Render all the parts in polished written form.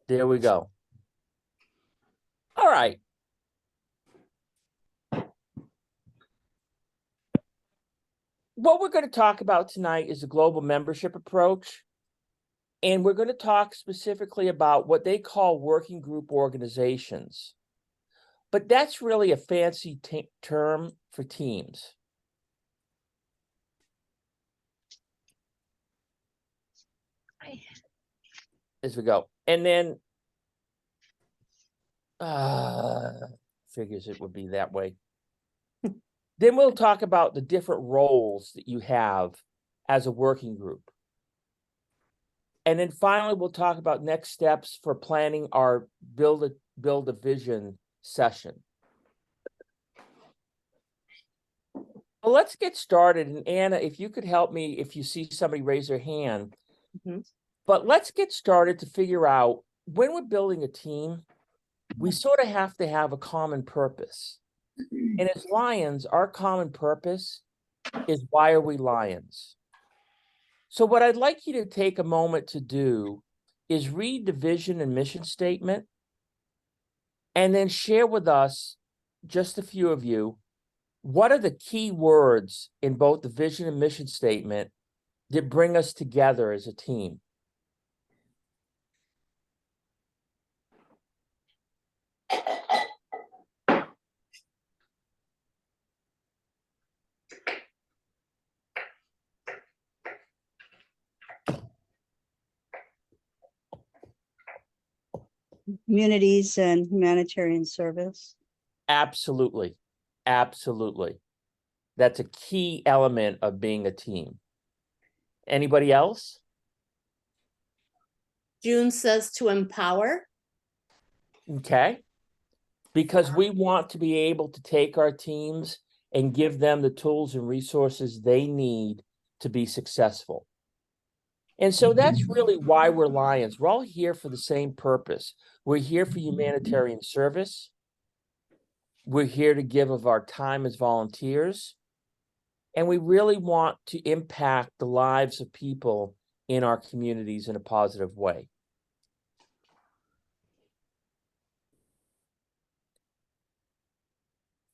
There we go. All right. What we're going to talk about tonight is the global membership approach. And we're going to talk specifically about what they call working group organizations. But that's really a fancy term for teams. As we go. And then figures it would be that way. Then we'll talk about the different roles that you have as a working group. And then finally, we'll talk about next steps for planning our build a vision session. Well, let's get started. And Anna, if you could help me, if you see somebody raise their hand. Mm-hmm. But let's get started to figure out when we're building a team, we sort of have to have a common purpose. And as Lions, our common purpose is why are we Lions? So what I'd like you to take a moment to do is read the vision and mission statement and then share with us, just a few of you, what are the key words in both the vision and mission statement that bring us together as a team? Communities and humanitarian service. Absolutely. Absolutely. That's a key element of being a team. Anybody else? June says to empower. Okay. Because we want to be able to take our teams and give them the tools and resources they need to be successful. And so that's really why we're Lions. We're all here for the same purpose. We're here for humanitarian service. We're here to give of our time as volunteers. And we really want to impact the lives of people in our communities in a positive way.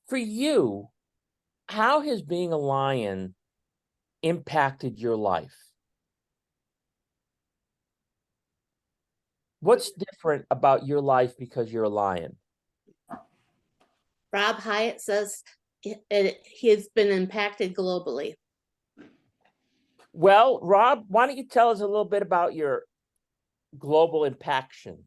For you, how has being a Lion impacted your life? What's different about your life because you're a Lion? Rob Hyatt says he has been impacted globally. Well, Rob, why don't you tell us a little bit about your global impaction?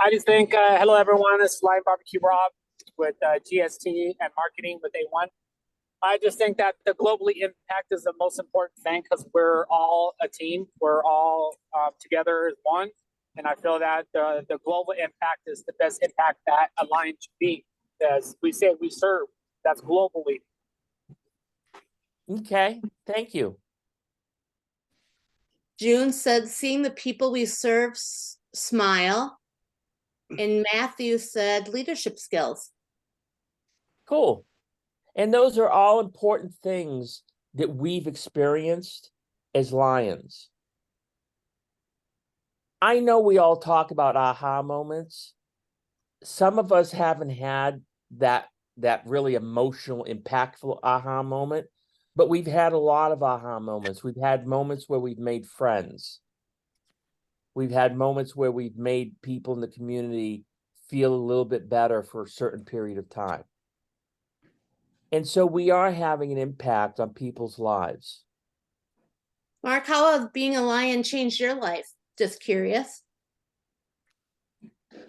I just think, hello everyone, it's Lion Barbecue Rob with GST and marketing with A1. I just think that the globally impact is the most important thing because we're all a team. We're all together as one. And I feel that the global impact is the best impact that a Lion should be. As we say, we serve, that's globally. Okay, thank you. June said, seeing the people we serve smile. And Matthew said, leadership skills. Cool. And those are all important things that we've experienced as Lions. I know we all talk about aha moments. Some of us haven't had that really emotional, impactful aha moment, but we've had a lot of aha moments. We've had moments where we've made friends. We've had moments where we've made people in the community feel a little bit better for a certain period of time. And so we are having an impact on people's lives. Mark, how has being a Lion changed your life? Just curious.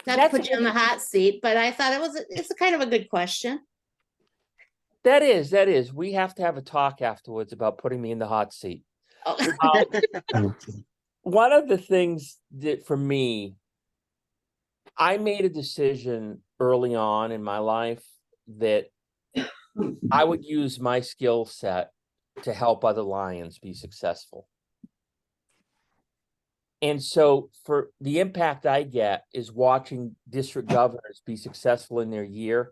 Not to put you on the hot seat, but I thought it's a kind of a good question. That is. We have to have a talk afterwards about putting me in the hot seat. Oh. One of the things that for me, I made a decision early on in my life that I would use my skill set to help other Lions be successful. And so for the impact I get is watching district governors be successful in their year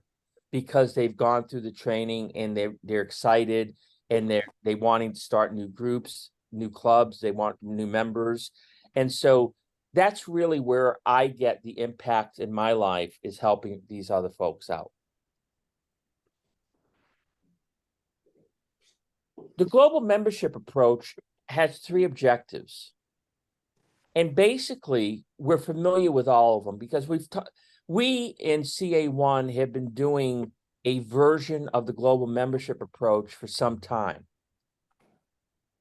because they've gone through the training and they're excited and they wanting to start new groups, new clubs, they want new members. And so That's really where I get the impact in my life, is helping these other folks out. The global membership approach has 3 objectives. And basically, we're familiar with all of them because we in CA1 have been doing a version of the global membership approach for some time.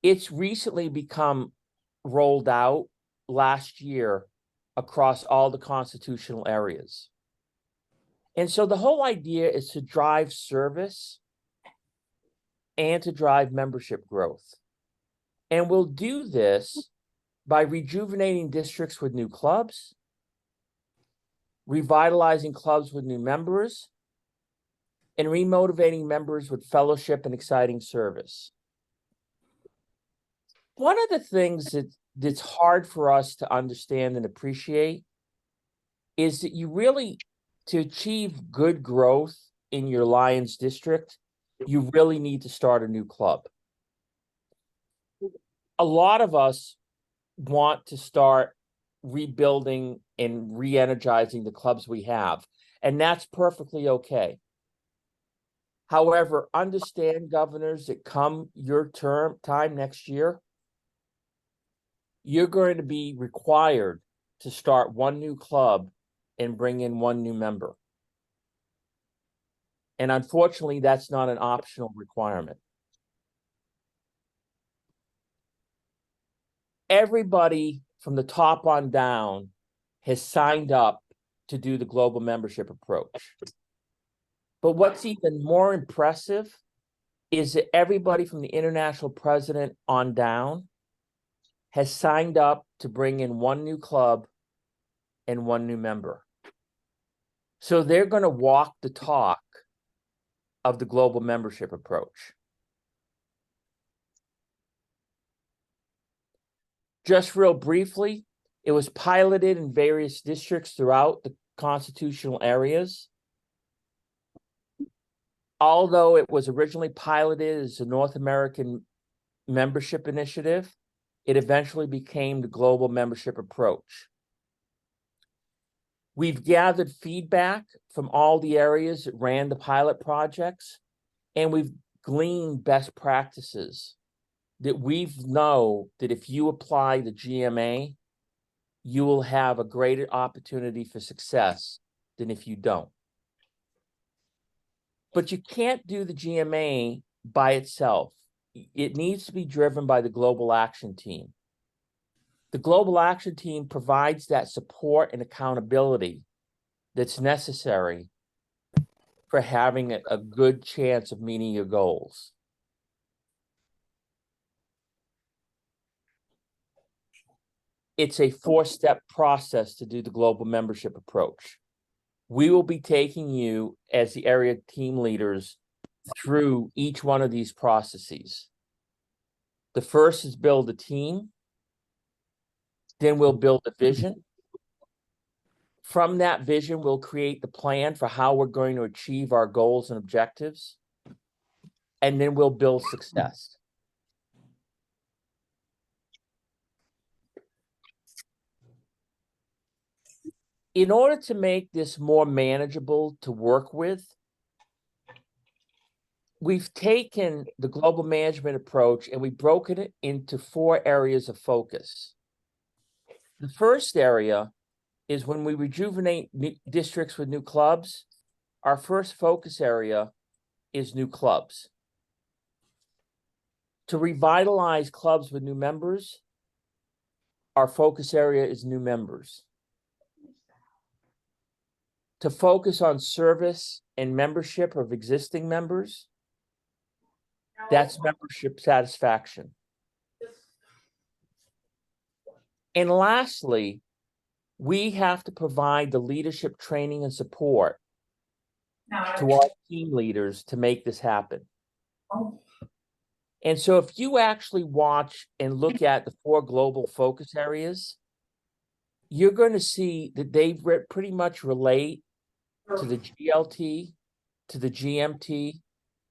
It's recently become rolled out last year across all the constitutional areas. And so the whole idea is to drive service and to drive membership growth. And we'll do this by rejuvenating districts with new clubs, revitalizing clubs with new members, and remotivating members with fellowship and exciting service. One of the things that's hard for us to understand and appreciate is that you really, to achieve good growth in your Lions district, you really need to start a new club. A lot of us want to start rebuilding and re-energizing the clubs we have, and that's perfectly okay. However, understand, governors, that come your time next year, you're going to be required to start 1 new club and bring in 1 new member. And unfortunately, that's not an optional requirement. Everybody from the top on down has signed up to do the global membership approach. But what's even more impressive is that everybody from the international president on down has signed up to bring in 1 new club and 1 new member. So they're going to walk the talk of the global membership approach. Just real briefly, it was piloted in various districts throughout the constitutional areas. Although it was originally piloted as a North American membership initiative, it eventually became the global membership approach. We've gathered feedback from all the areas that ran the pilot projects, and we've gleaned best practices that we know that if you apply the GMA, you will have a greater opportunity for success than if you don't. But you can't do the GMA by itself. It needs to be driven by the Global Action Team. The Global Action Team provides that support and accountability that's necessary for having a good chance of meeting your goals. It's a 4-step process to do the global membership approach. We will be taking you as the area team leaders through each one of these processes. The first is build a team. Then we'll build a vision. From that vision, we'll create the plan for how we're going to achieve our goals and objectives. And then we'll build success. In order to make this more manageable to work with, we've taken the global management approach and we've broken it into 4 areas of focus. The first area is when we rejuvenate districts with new clubs, our first focus area is new clubs. To revitalize clubs with new members, our focus area is new members. To focus on service and membership of existing members, that's membership satisfaction. And lastly, we have to provide the leadership training and support to our team leaders to make this happen. And so if you actually watch and look at the 4 global focus areas, you're going to see that they pretty much relate to the GLT, to the GMT,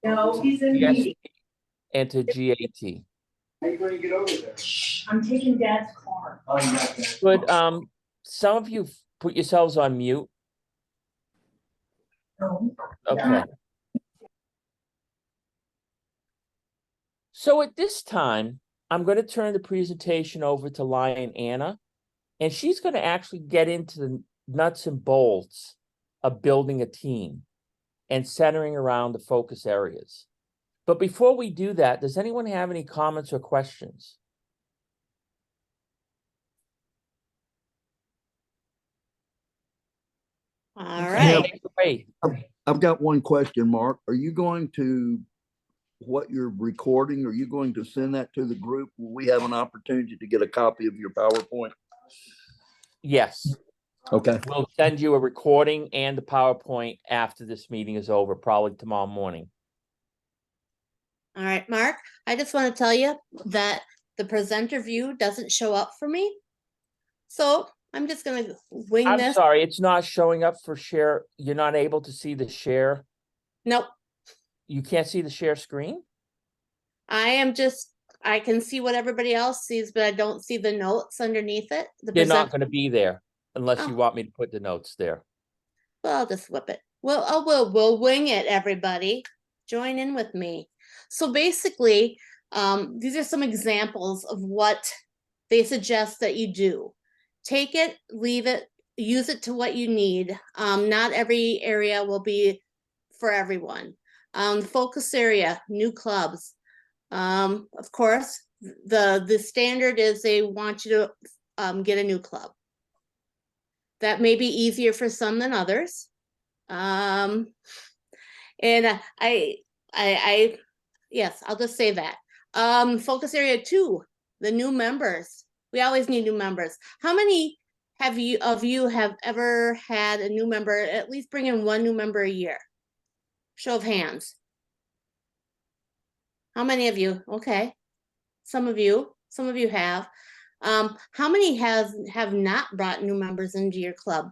GST, and to GAT. How are you going to get over there? I'm taking Dad's car. But some of you put yourselves on mute. Okay. So at this time, I'm going to turn the presentation over to Lion Anna, and she's going to actually get into the nuts and bolts of building a team and centering around the focus areas. But before we do that, does anyone have any comments or questions? All Okay, right. take it away. I've got one question, Mark. Are you going to, what you're recording, are you going to send that to the group? Will we have an opportunity to get a copy of your PowerPoint? Yes, Okay. we'll send you a recording and the PowerPoint after this meeting is over, probably tomorrow morning. All right, Mark, I just want to tell you that the presenter view doesn't show up for me. So I'm just going to wing I'm this. sorry, it's not showing up for share. You're not able to see the share. Nope. You can't see the share screen? I can see what everybody else sees, but I don't see the notes underneath it. They're not going to be there unless you Oh. want me to put the notes there. Well, I'll just whip it. We'll wing it, everybody. Join in with me. So basically, these are some examples of what they suggest that you do. Take it, leave it, use it to what you need. Not every area will be for everyone. Focus area, new clubs. Of course, the standard is they want you to get a new club. That may be easier for some than others. And yes, I'll just say that. Focus area 2, the new members. We always need new members. How many of you have ever had a new member, at least bring in one new member a year? Show of hands. How many of you? Okay. Some of you have. How many have not brought new members into your club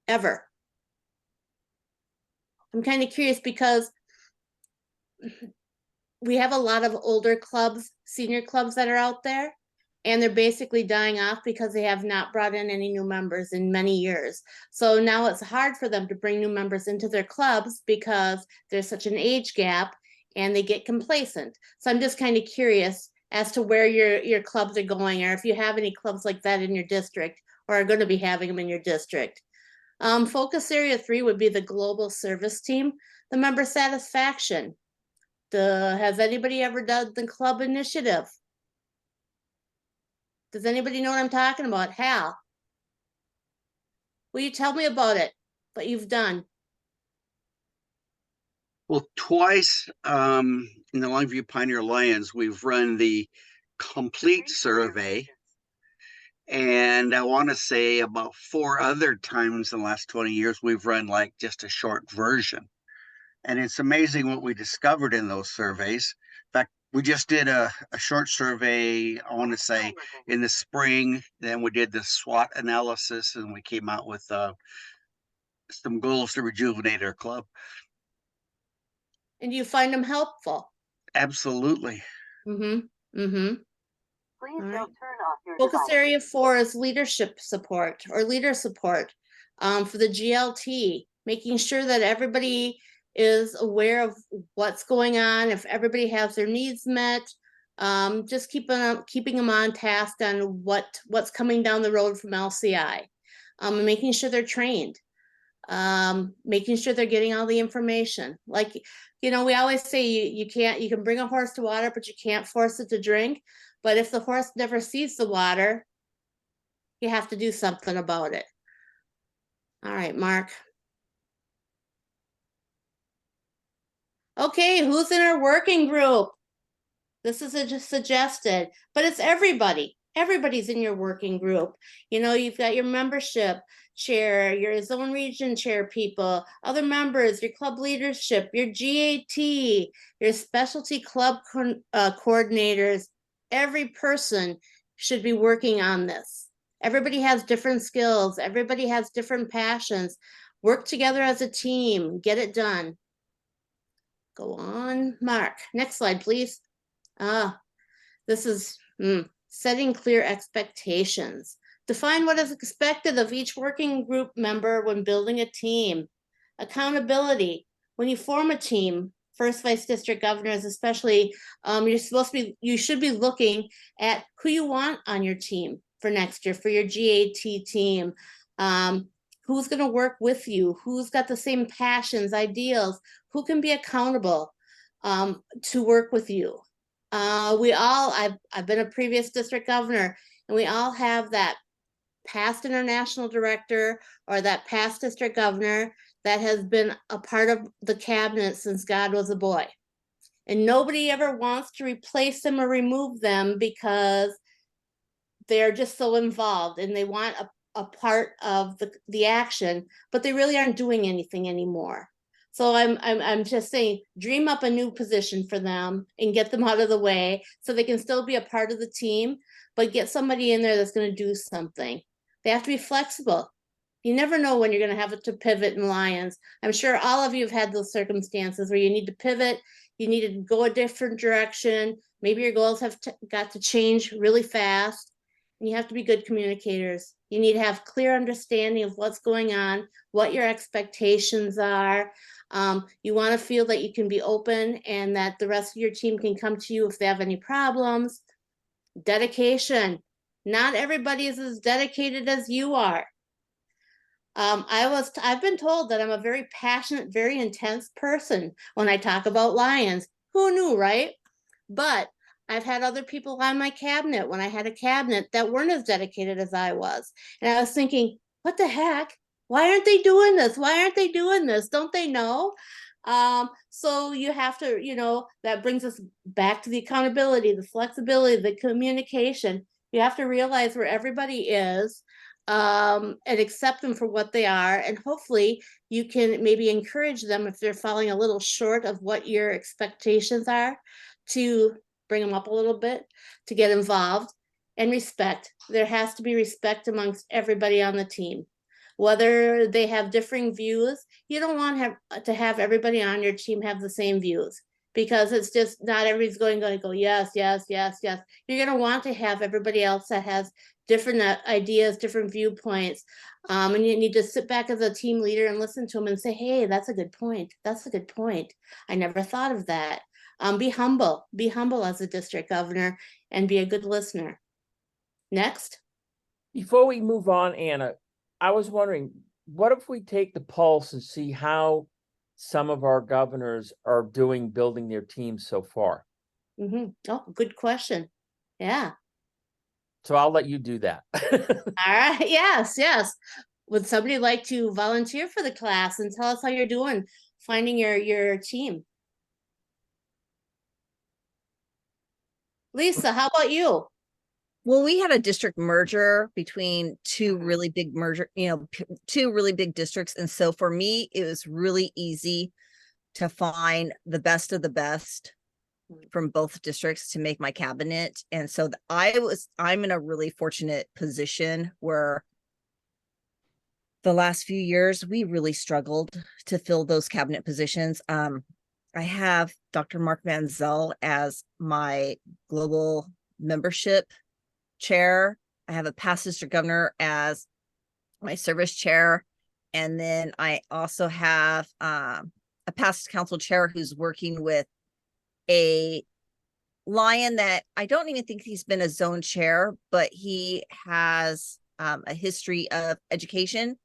ever? I'm kind of curious because we have a lot of older clubs, senior clubs that are out there, and they're basically dying off because they have not brought in any new members in many years. So now it's hard for them to bring new members into their clubs because there's such an age gap and they get complacent. So I'm just kind of curious as to where your clubs are going, or if you have any clubs like that in your district or are going to be having them in your district. Focus area 3 would be the global service team, the member satisfaction. Has anybody ever done the club initiative? Does anybody know what I'm talking about? Hal, will you tell me about it, what you've done? Well, twice in the Longview Pioneer Lions, we've run the complete survey. And I want to say about 4 other times in the last 20 years, we've run like just a short version. And it's amazing what we discovered in those surveys. In fact, we just did a short survey, I want to say, in the spring. Then we did the SWOT analysis and we came out with some goals to rejuvenate our club. And do you find them helpful? Absolutely. Mm-hmm. Mm-hmm. Please All right. don't turn off your Focus device. area 4 is leadership support or leader support for the GLT, making sure that everybody is aware of what's going on, if everybody has their needs met, just keeping them on task on what's coming down the road from LCI, and making sure they're trained, making sure they're getting all the information. Like, we always say you can bring a horse to water, but you can't force it to drink. But if the horse never sees the water, you have to do something about it. All right, Mark. Okay, who's in our working group? This is just suggested, but it's everybody. Everybody's in your working group. You've got your membership chair, your zone region chair people, other members, your club leadership, your GAT, your specialty club coordinators. Every person should be working on this. Everybody has different skills. Everybody has different passions. Work together as a team. Get it done. Go on, Mark. Next slide, please. This is setting clear expectations. Define what is expected of each working group member when building a team. Accountability. When you form a team, first vice district governors especially, you should be looking at who you want on your team for next year, for your GAT team. Who's going to work with you? Who's got the same passions, ideals? Who can be accountable to work with you? I've been a previous district governor, and we all have that past international director or that past district governor that has been a part of the cabinet since God was a boy. And nobody ever wants to replace them or remove them because they're just so involved and they want a part of the action, but they really aren't doing anything anymore. So I'm just saying, dream up a new position for them and get them out of the way so they can still be a part of the team, but get somebody in there that's going to do something. They have to be flexible. You never know when you're going to have to pivot in Lions. I'm sure all of you have had those circumstances where you need to pivot, you need to go a different direction. Maybe your goals have got to change really fast. And you have to be good communicators. You need to have clear understanding of what's going on, what your expectations are. You want to feel that you can be open and that the rest of your team can come to you if they have any problems. Dedication. Not everybody is as dedicated as you are. I've been told that I'm a very passionate, very intense person when I talk about Lions. Who knew, right? But I've had other people on my cabinet when I had a cabinet that weren't as dedicated as I was. And I was thinking, what the heck? Why aren't they doing this? Why aren't they doing this? Don't they know? So you have to, that brings us back to the accountability, the flexibility, the communication. You have to realize where everybody is and accept them for what they are. And hopefully you can maybe encourage them if they're falling a little short of what your expectations are, to bring them up a little bit, to get involved. And respect. There has to be respect amongst everybody on the team. Whether they have differing views, you don't want to have everybody on your team have the same views, because it's just not everybody's going to go, yes, yes, yes, yes. You're going to want to have everybody else that has different ideas, different viewpoints. And you need to sit back as a team leader and listen to them and say, hey, that's a good point. That's a good point. I never thought of that. Be humble as a district governor and be a good listener. Next. Before we move on, Anna, I was wondering, what if we take the pulse and see how some of our governors are doing building their teams so far? Oh, good question. Yeah. So I'll let you do that. All right. Yes. Would somebody like to volunteer for the class and tell us how you're doing finding your team? Lisa, how about you? Well, we had a district merger between two really big two really big districts. And so for me, it was really easy to find the best of the best from both districts to make my cabinet. And so I'm in a really fortunate position where the last few years, we really struggled to fill those cabinet positions. I have Dr. Mark Manzel as my global membership chair. I have a past district governor as my service chair. And then I also have a past council chair who's working with a Lion that I don't even think he's been a zone chair, but he has a history of education.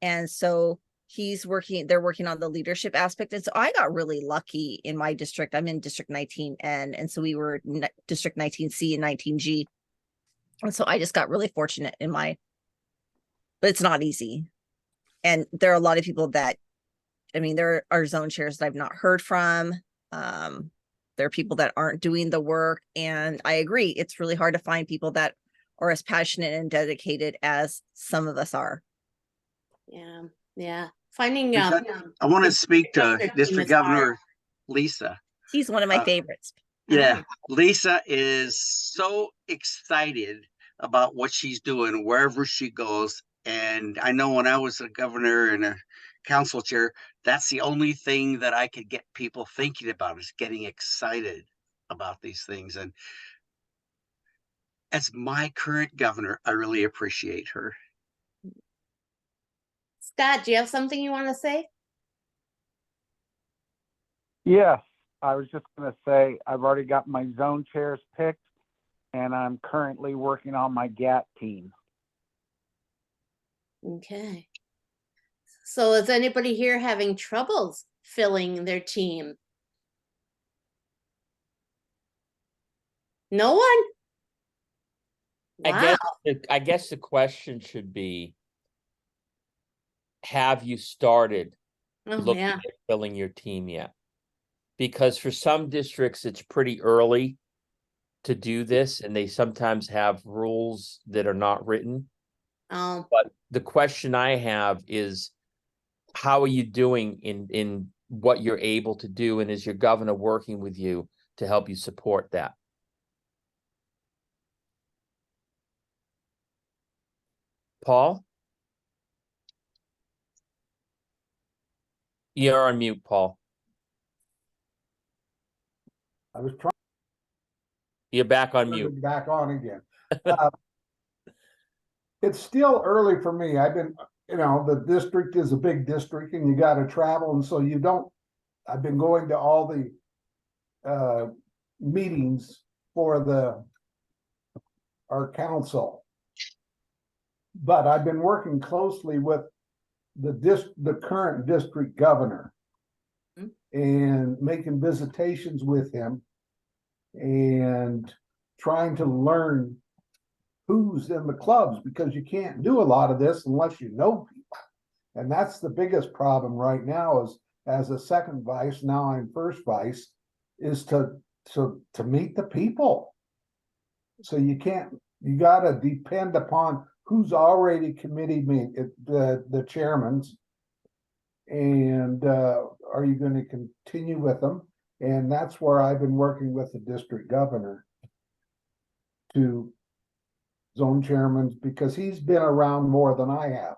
And so they're working on the leadership aspect. And so I got really lucky in my district. I'm in District 19N. And so we were District 19C and 19G. And so I just got really fortunate but it's not easy. And there are a lot of people there are zone chairs that I've not heard from. There are people that aren't doing the work. And I agree, it's really hard to find people that are as passionate and dedicated as some of us are. Yeah. Finding I want to speak to District Governor Lisa. He's one of my favorites. Yeah, Lisa is so excited about what she's doing wherever she goes. And I know when I was a governor and a council chair, that's the only thing that I could get people thinking about, is getting excited about these things. And as my current governor, I really appreciate her. Scott, do you have something you want to say? Yes, I was just going to say I've already got my zone chairs picked, and I'm currently working on my GAT team. Okay. So is anybody here having troubles filling their team? No one? Wow. I guess the question should be, have you started Oh, looking yeah. at filling your team yet? Because for some districts, it's pretty early to do this, and they sometimes have rules that are not written. Oh, But the question I have is, how are you doing in what you're able to do, and is your governor working with you to help you support that? Paul? You're on mute, Paul. I was trying You're back on to mute. be back on again. It's still early for me. I've been, the district is a big district and you got to travel. And so I've been going to all the meetings for our council. But I've been working closely with the current district governor and making visitations with him and trying to learn who's in the clubs, because you can't do a lot of this unless you know people. And that's the biggest problem right now is, as a second vice, now I'm first vice, is to meet the people. So you got to depend upon who's already committee the chairmans, and are you going to continue with them? And that's where I've been working with the district governor to zone chairmen, because he's been around more than I have.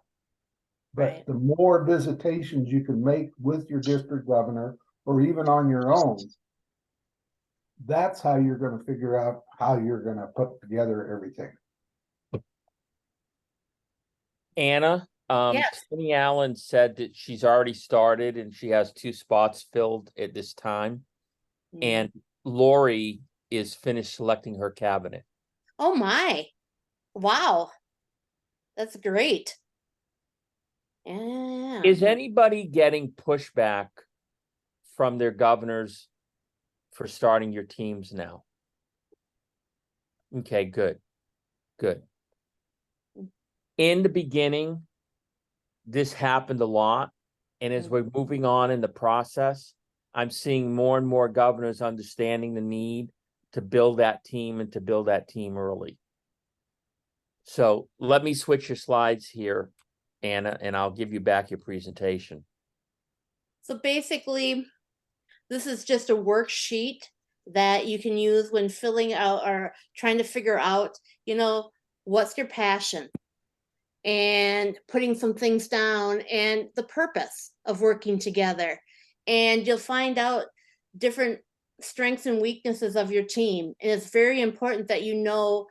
But right. the more visitations you can make with your district governor, or even on your own, that's how you're going to figure out how you're going to put together everything. Anna, Yes. Penny Allen said that she's already started and she has 2 spots filled at this time. And Lori is finished selecting her cabinet. Oh my. Wow. That's great. Yeah. Is anybody getting pushback from their governors for starting your teams now? Okay, good. Good. In the beginning, this happened a lot. And as we're moving on in the process, I'm seeing more and more governors understanding the need to build that team and to build that team early. So let me switch your slides here, Anna, and I'll give you back your presentation. So basically, this is just a worksheet that you can use when filling out or trying to figure out, what's your passion, and putting some things down and the purpose of working together. And you'll find out different strengths and weaknesses of your team. And it's very important that you know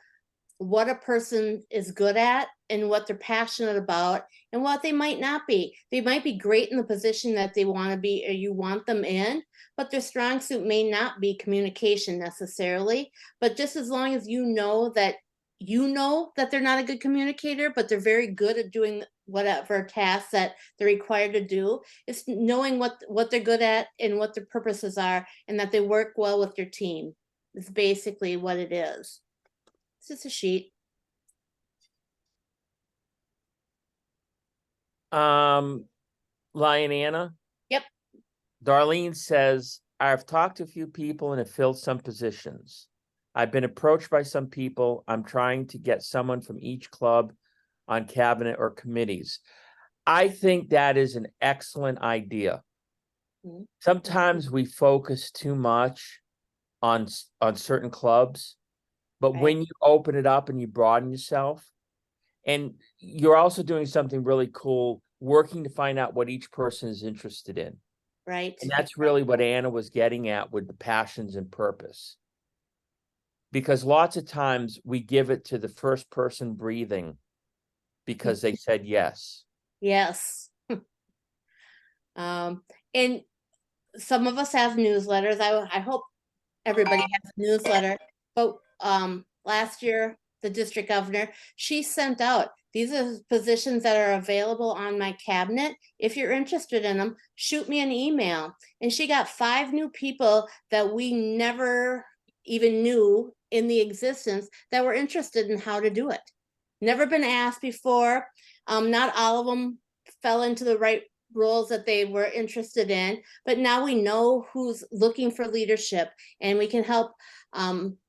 what a person is good at and what they're passionate about and what they might not be. They might be great in the position that they want to be or you want them in, but their strong suit may not be communication necessarily. But just as long as you know that they're not a good communicator, but they're very good at doing whatever tasks that they're required to do. It's knowing what they're good at and what their purposes are, and that they work well with your team. It's basically what it is. It's just a sheet. Lion Anna? Yep. Darlene says, I've talked to a few people and have filled some positions. I've been approached by some people. I'm trying to get someone from each club on cabinet or committees. I think that is an excellent idea. Mhm. Sometimes we focus too much on certain clubs, but Right. when you open it up and you broaden yourself, and you're also doing something really cool, working to find out what each person is interested in. Right. And that's really what Anna was getting at with the passions and purpose. Because lots of times we give it to the first person breathing because they said yes. Yes. And some of us have newsletters. I hope everybody has a newsletter. But last year, the district governor, she sent out, these are positions that are available on my cabinet. If you're interested in them, shoot me an email. And she got 5 new people that we never even knew in the existence that were interested in how to do it. Never been asked before. Not all of them fell into the right roles that they were interested in, but now we know who's looking for leadership, and we can help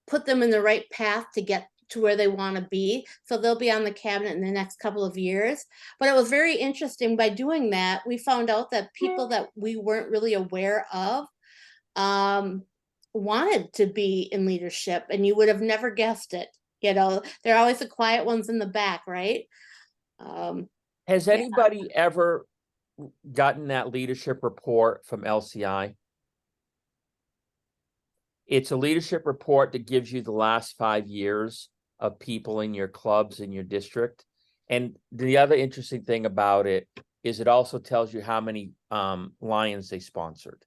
put them in the right path to get to where they want to be. So they'll be on the cabinet in the next couple of years. But it was very interesting. By doing that, we found out that people that we weren't really aware of wanted to be in leadership, and you would have never guessed it. You know, they're always the quiet ones in the back, right? Has anybody ever gotten that leadership report from LCI? It's a leadership report that gives you the last 5 years of people in your clubs in your district. And the other interesting thing about it is it also tells you how many Lions they sponsored.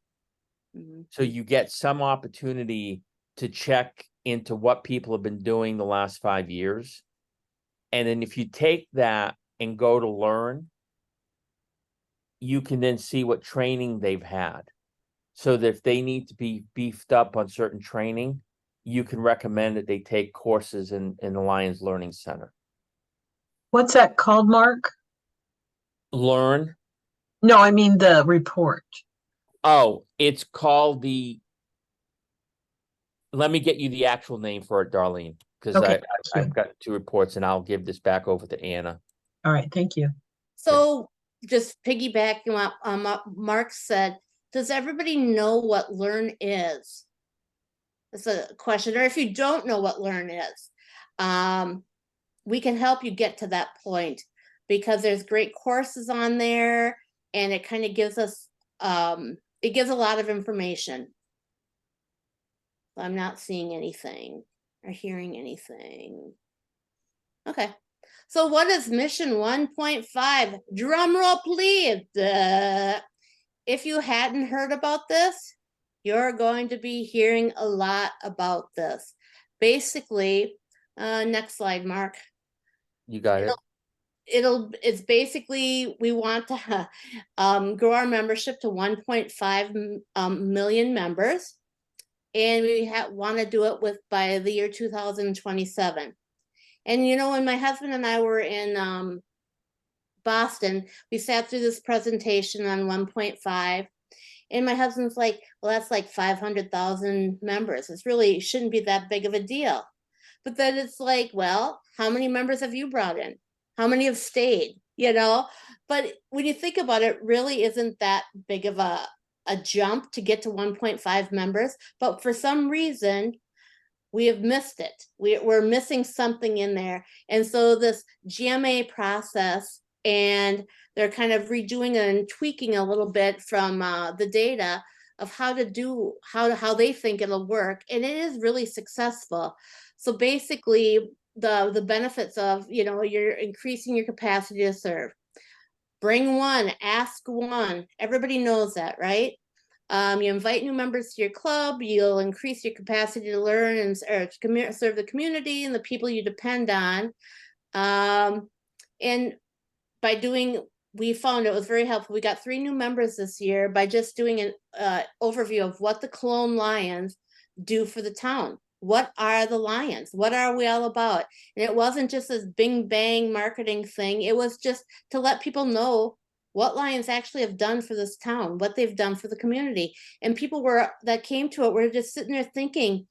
So you get some opportunity to check into what people have been doing the last 5 years. And then if you take that and go to learn, you can then see what training they've had. So that if they need to be beefed up on certain training, you can recommend that they take courses in the Lions Learning Center. What's that called, Mark? Learn. No, I mean the report. Oh, it's called let me get you the actual name for it, Darlene, because Okay, I've got 2 reports, and I'll give this back over to Anna. all right, thank you. So just piggybacking on what Mark said, does everybody know what Learn is? That's a question. Or if you don't know what Learn is, we can help you get to that point, because there's great courses on there, and it kind of gives us, it gives a lot of information. I'm not seeing anything or hearing anything. Okay. So what is mission 1.5? Drum roll, please. If you hadn't heard about this, you're going to be hearing a lot about this. Basically, next slide, Mark. You got it. It's basically, we want to grow our membership to 1.5 million members. And we want to do it by the year 2027. And you know, when my husband and I were in Boston, we sat through this presentation on 1.5, and my husband's like, well, that's like 500,000 members. It's really shouldn't be that big of a deal. But then it's like, well, how many members have you brought in? How many have stayed? You know, but when you think about it, really isn't that big of a jump to get to 1.5 members. But for some reason, we have missed it. We're missing something in there. And so this GMA process, and they're kind of redoing and tweaking a little bit from the data of how they think it'll work. And it is really successful. So basically the benefits of, you know, you're increasing your capacity to serve. Bring one, ask one. Everybody knows that, right? You invite new members to your club, you'll increase your capacity to learn and serve the community and the people you depend on. And by doing, we found it was very helpful. We got 3 new members this year by just doing an overview of what the Cologne Lions do for the town. What are the Lions? What are we all about? And it wasn't just this bing bang marketing thing. It was just to let people know what Lions actually have done for this town, what they've done for the community. And people that came to it were just sitting there thinking,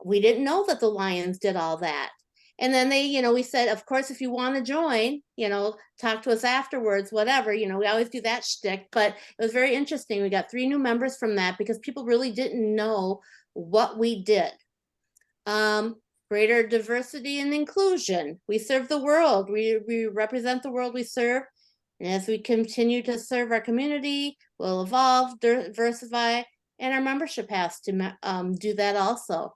we didn't know that the Lions did all that. And then they, you know, we said, of course, if you want to join, you know, talk to us afterwards, whatever, you know, we always do that shtick. But it was very interesting. We got 3 new members from that because people really didn't know what we did. Greater diversity and inclusion. We serve the world. We represent the world we serve. And as we continue to serve our community, we'll evolve, diversify, and our membership has to do that also.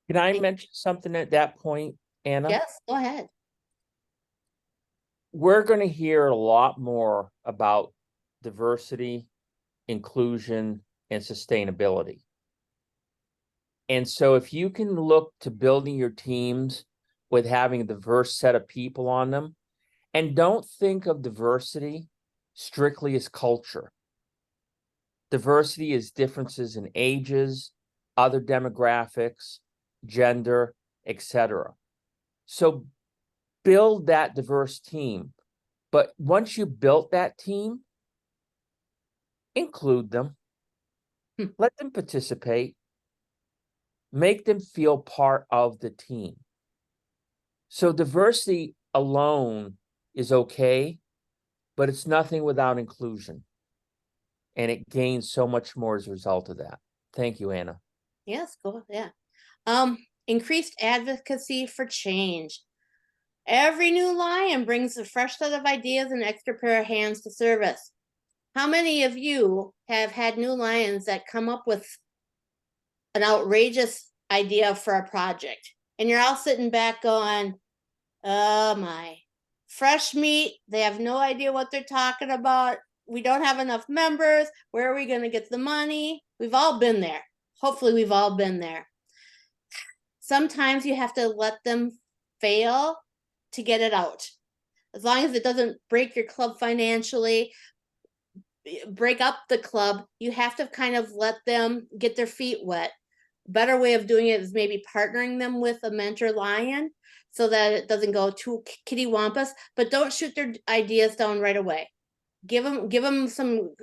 Can I mention something at that point, Anna? Yes, go ahead. We're going to hear a lot more about diversity, inclusion, and sustainability. And so if you can look to building your teams with having a diverse set of people on them, and don't think of diversity strictly as culture. Diversity is differences in ages, other demographics, gender, etc. So build that diverse team. But once you built that team, include them, let them participate, make them feel part of the team. So diversity alone is okay, but it's nothing without inclusion. And it gains so much more as a result of that. Thank you, Anna. Yes, go, yeah. Increased advocacy for change. Every new lion brings a fresh set of ideas and extra pair of hands to service. How many of you have had new lions that come up with an outrageous idea for a project? And you're all sitting back going, oh my, fresh meat. They have no idea what they're talking about. We don't have enough members. Where are we going to get the money? We've all been there. Hopefully we've all been there. Sometimes you have to let them fail to get it out. As long as it doesn't break your club financially, break up the club, you have to kind of let them get their feet wet. Better way of doing it is maybe partnering them with a mentor lion so that it doesn't go too kitty wampus, but don't shoot their ideas down right away. Give them some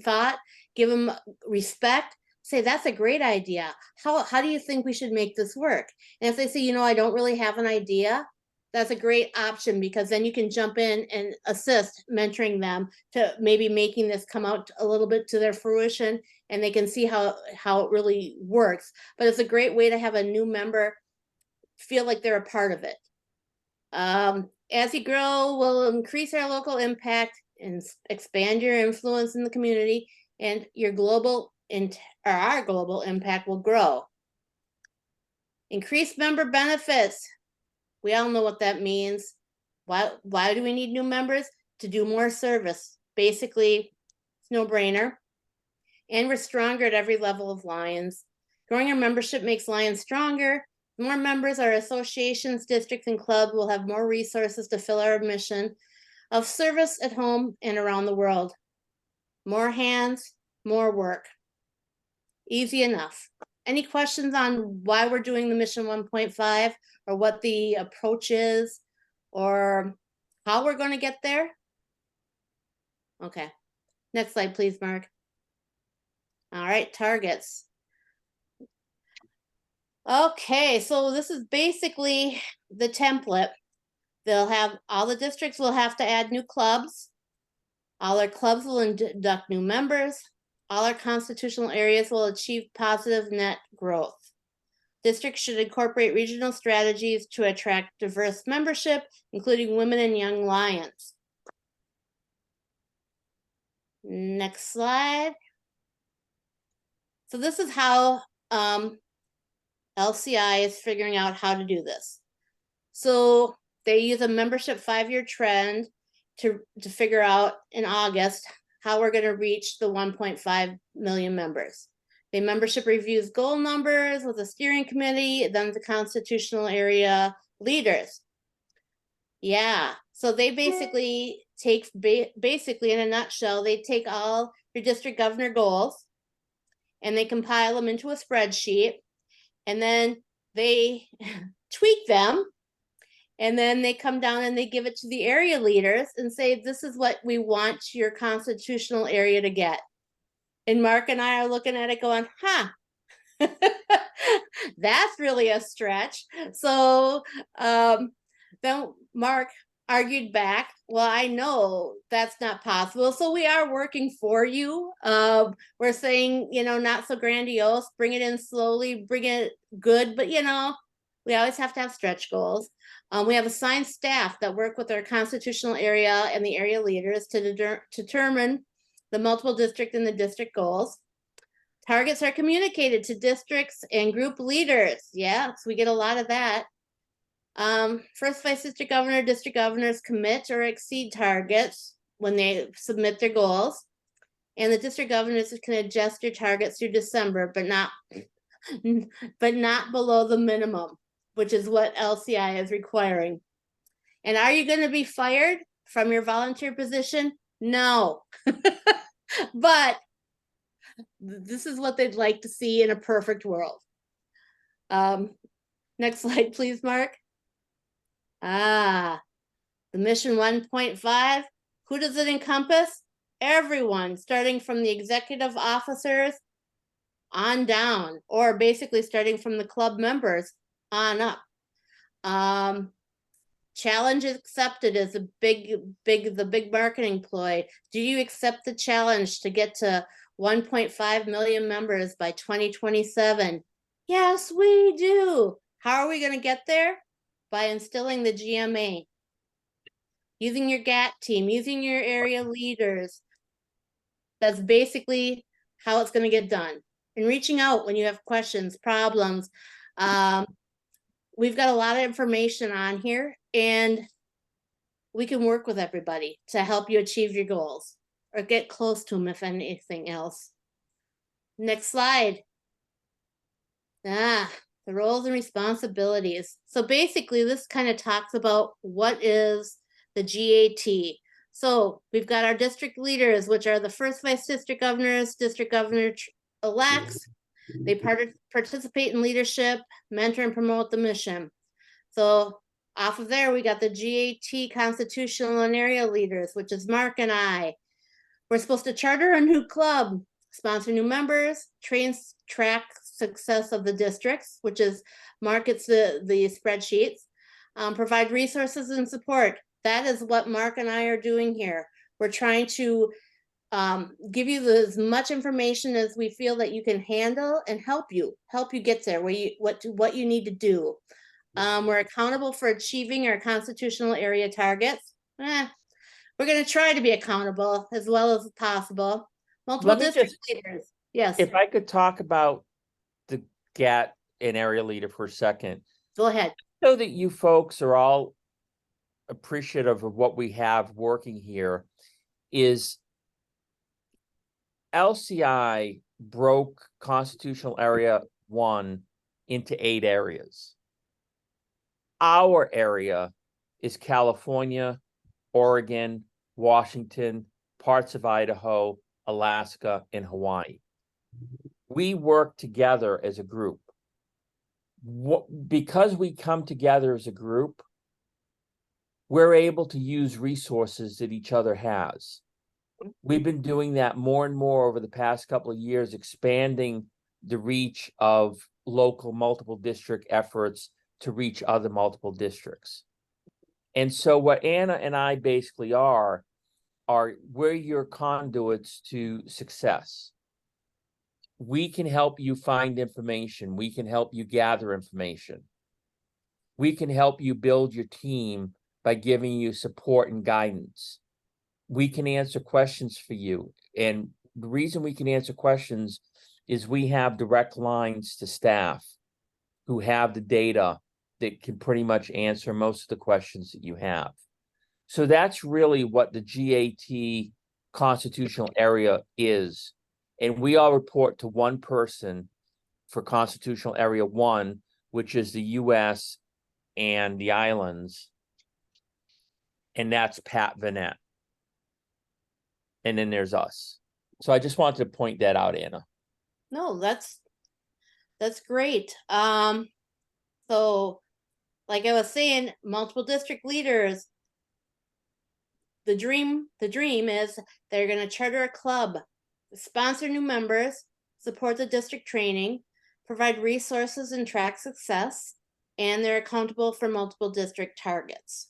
thought, give them respect. Say, that's a great idea. How do you think we should make this work? And if they say, I don't really have an idea, that's a great option, because then you can jump in and assist mentoring them to maybe making this come out a little bit to their fruition, and they can see how it really works. But it's a great way to have a new member feel like they're a part of it. As you grow, we'll increase our local impact and expand your influence in the community, and your our global impact will grow. Increased member benefits. We all know what that means. Why do we need new members? To do more service. Basically, it's no brainer. And we're stronger at every level of Lions. Growing our membership makes Lions stronger. The more members our associations, districts, and clubs will have more resources to fill our mission of service at home and around the world. More hands, more work. Easy enough. Any questions on why we're doing the mission 1.5, or what the approach is, or how we're going to get there? Okay. Next slide, please, Mark. All right, targets. Okay, so this is basically the template. All the districts will have to add new clubs. All our clubs will induct new members. All our constitutional areas will achieve positive net growth. Districts should incorporate regional strategies to attract diverse membership, including women and young lions. Next slide. So this is how LCI is figuring out how to do this. So they use a membership 5-year trend to figure out in August how we're going to reach the 1.5 million members. The membership reviews goal numbers with a steering committee, then the constitutional area leaders. Yeah, so they basically take, basically in a nutshell, they take all your district governor goals and they compile them into a spreadsheet, and then they tweak them. And then they come down and they give it to the area leaders and say, this is what we want your constitutional area to get. And Mark and I are looking at it going, that's really a stretch. So then Mark argued back, well, I know that's not possible. So we are working for you. We're saying, not so grandiose, bring it in slowly, bring it good, but we always have to have stretch goals. We have assigned staff that work with our constitutional area and the area leaders to determine the multiple district and the district goals. Targets are communicated to districts and group leaders. Yeah, so we get a lot of that. First vice district governor, district governors commit or exceed targets when they submit their goals. And the district governors can adjust your targets through December, but not below the minimum, which is what LCI is requiring. And are you going to be fired from your volunteer position? No. But this is what they'd like to see in a perfect world. Next slide, please, Mark. The mission 1.5, who does it encompass? Everyone, starting from the executive officers on down, or basically starting from the club members on up. Challenge accepted is a the big marketing ploy. Do you accept the challenge to get to 1.5 million members by 2027? Yes, we do. How are we going to get there? By instilling the GMA, using your GAT team, using your area leaders. That's basically how it's going to get done. And reaching out when you have questions, problems. We've got a lot of information on here, and we can work with everybody to help you achieve your goals or get close to them, if anything else. Next slide. The roles and responsibilities. So basically, this kind of talks about what is the GAT. So we've got our district leaders, which are the first vice district governors, district governor-elects. They participate in leadership, mentor, and promote the mission. So off of there, we got the GAT constitutional and area leaders, which is Mark and I. We're supposed to charter a new club, sponsor new members, track success of the districts, which is markets the spreadsheets, provide resources and support. That is what Mark and I are doing here. We're trying to give you as much information as we feel that you can handle and help you get there what you need to do. We're accountable for achieving our constitutional area targets. We're going to try to be accountable as well as possible. Multiple district leaders. Yes. If I could talk about the GAT and area leader for a second. Go ahead. So that you folks are all appreciative of what we have working here is LCI broke constitutional area 1 into 8 areas. Our area is California, Oregon, Washington, parts of Idaho, Alaska, and Hawaii. We work together as a group. Because we come together as a group, we're able to use resources that each other has. We've been doing that more and more over the past couple of years, expanding the reach of local multiple district efforts to reach other multiple districts. And so what Anna and I basically are we're your conduits to success. We can help you find information. We can help you gather information. We can help you build your team by giving you support and guidance. We can answer questions for you. And the reason we can answer questions is we have direct lines to staff who have the data that can pretty much answer most of the questions that you have. So that's really what the GAT constitutional area is. And we all report to one person for constitutional area 1, which is the US and the islands. And that's Pat Vanette. And then there's us. So I just wanted to point that out, Anna. No, that's great. So like I was saying, multiple district leaders, the dream is they're going to charter a club, sponsor new members, support the district training, provide resources and track success, and they're accountable for multiple district targets.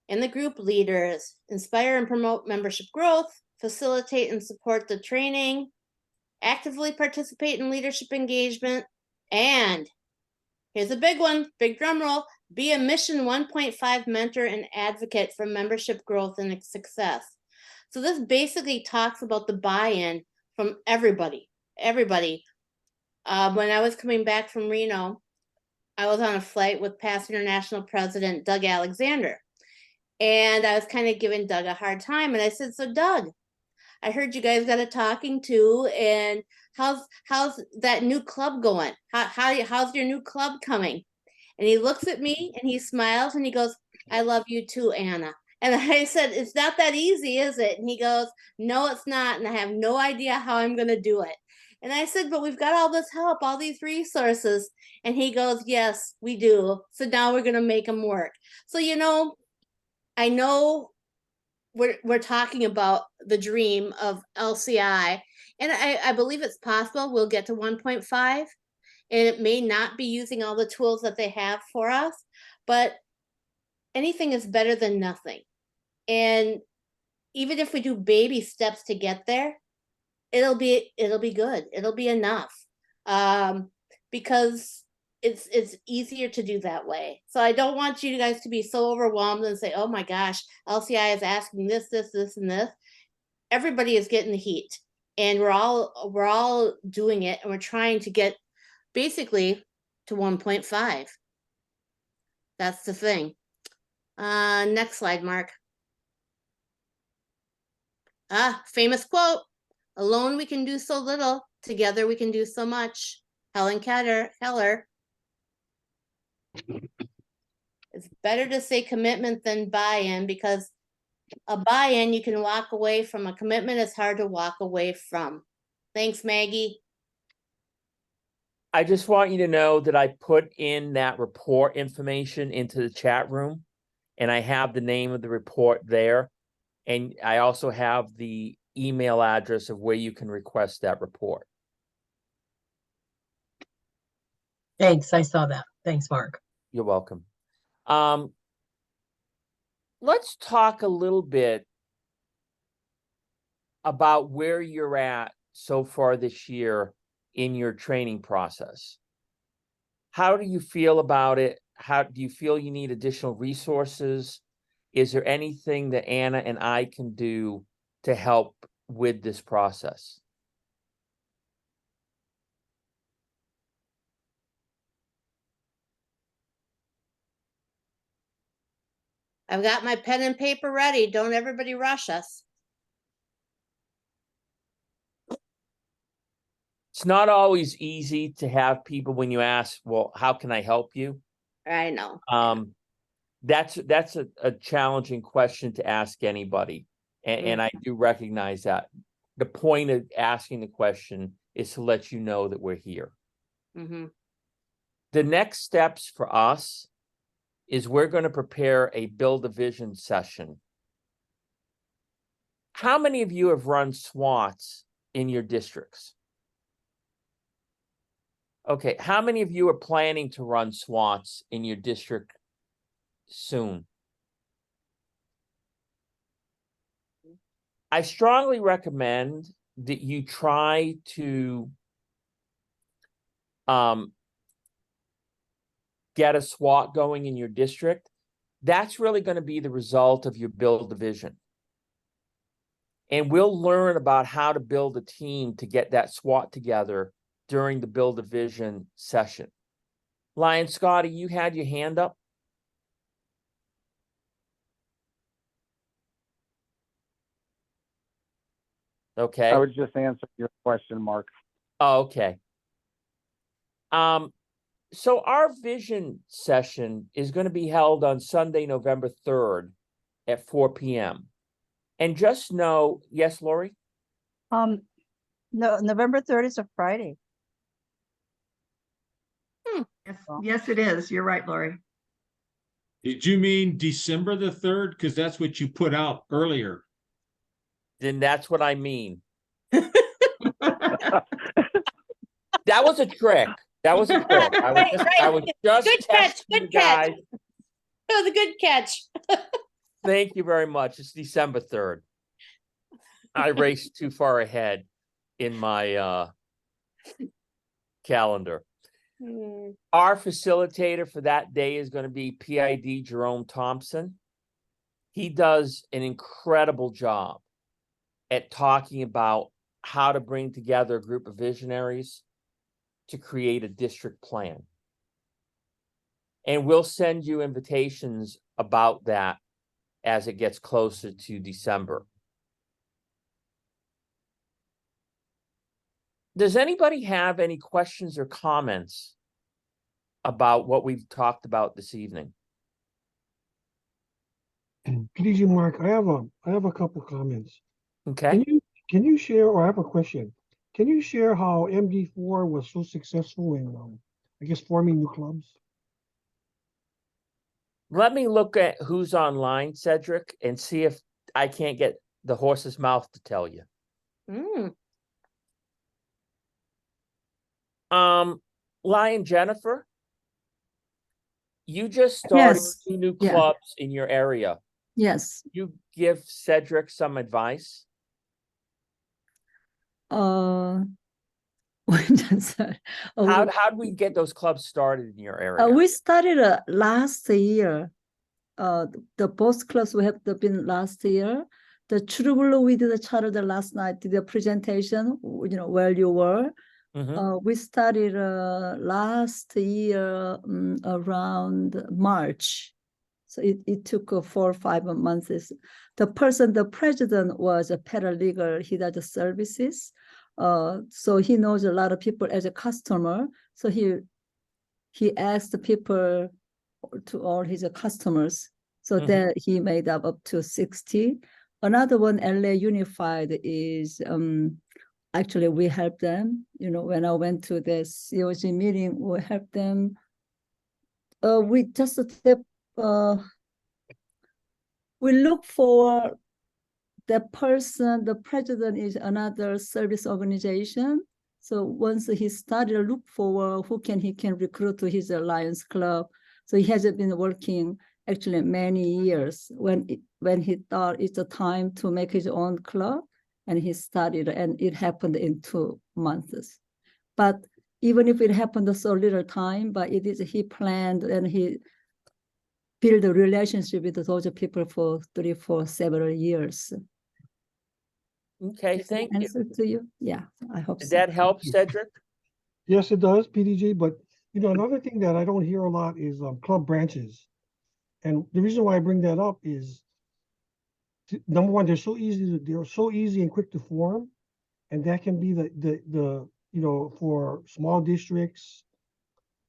And the group leaders inspire and promote membership growth, facilitate and support the training, actively participate in leadership engagement, and here's a big one, big drum roll, be a mission 1.5 mentor and advocate for membership growth and success. So this basically talks about the buy-in from everybody, everybody. When I was coming back from Reno, I was on a flight with past international president Doug Alexander. And I was kind of giving Doug a hard time. And I said, so Doug, I heard you guys got a talking to, and how's that new club going? How's your new club coming? And he looks at me and he smiles and he goes, I love you too, Anna. And I said, it's not that easy, is it? And he goes, no, it's not. And I have no idea how I'm going to do it. And I said, but we've got all this help, all these resources. And he goes, yes, we do. So now we're going to make them work. So, you know, I know we're talking about the dream of LCI, and I believe it's possible we'll get to 1.5, and it may not be using all the tools that they have for us, but anything is better than nothing. And even if we do baby steps to get there, it'll be good. It'll be enough. Because it's easier to do that way. So I don't want you guys to be so overwhelmed and say, oh my gosh, LCI is asking this, and this. Everybody is getting the heat, and we're all doing it, and we're trying to get basically to 1.5. That's the thing. Next slide, Mark. Famous quote, alone we can do so little, together we can do so much. Helen Keller. It's better to say commitment than buy-in, because a buy-in you can walk away from. A commitment is hard to walk away from. Thanks, Maggie. I just want you to know that I put in that report information into the chat room, and I have the name of the report there. And I also have the email address of where you can request that report. Thanks, I saw that. Thanks, Mark. You're welcome. Let's talk a little bit about where you're at so far this year in your training process. How do you feel about it? How do you feel you need additional resources? Is there anything that Anna and I can do to help with this process? I've got my pen and paper ready. Don't everybody rush us. It's not always easy to have people when you ask, well, how can I help you? I know. That's a challenging question to ask anybody. And I do recognize that. The point of asking the question is to let you know that we're here. Mm-hmm. The next steps for us is we're going to prepare a build a vision session. How many of you have run SWATs in your districts? Okay, how many of you are planning to run SWATs in your district soon? I strongly recommend that you try to get a SWAT going in your district. That's really going to be the result of your build division. And we'll learn about how to build a team to get that SWAT together during the build division session. Lion Scotty, you had your hand up. Okay. I would just answer your question, Mark. Oh, okay. So our vision session is going to be held on Sunday, November 3rd at 4 p.m. And just know, yes, Lori? No, November 3rd is a Friday. Yes, it is. You're right, Lori. Did you mean December the 3rd? Because that's what you put out earlier. Then that's what I mean. That was a trick. That was a trick. I was just Good catch. testing Good you catch. guys. That was a good catch. Thank you very much. It's December 3rd. I raced too far ahead in my calendar. Our facilitator for that day is going to be PID Jerome Thompson. He does an incredible job at talking about how to bring together a group of visionaries to create a district plan. And we'll send you invitations about that as it gets closer to December. Does anybody have any questions or comments about what we've talked about this evening? PDG Mark, I have a couple comments. Okay. Can you share, or I have a question. Can you share how MD4 was so successful in I guess forming new clubs? Let me look at who's online, Cedric, and see if I can't get the horse's mouth to tell you. Lion Jennifer, you just started Yes. 2 new Yeah. clubs in your area. Yes. You give Cedric some advice? How do we get those clubs started in your area? We started last year. The both clubs we have been last year. The True Blue, we did a charter last night, did a presentation, where you were. We started last year around March. So it took 4 or 5 months. The president was a paralegal. He does services. So he knows a lot of people as a customer. So he asked the people to all his customers. So that he made up to 60. Another one, LA Unified, is actually we help them. When I went to the COG meeting, we help them. We just we look for the person. The president is another service organization. So once he started, look for who he can recruit to his Lions Club. So he hasn't been working actually many years when he thought it's a time to make his own club, and he started, and it happened in 2 months. But even if it happened so little time, but he planned and he built a relationship with those people for 3, 4, several years. Okay, thank you. Answer to you? Yeah, I hope Did so. that help, Cedric? Yes, it does, PDG. But another thing that I don't hear a lot is club branches. And the reason why I bring that up is, number one, they're so easy and quick to form, and that can be the for small districts,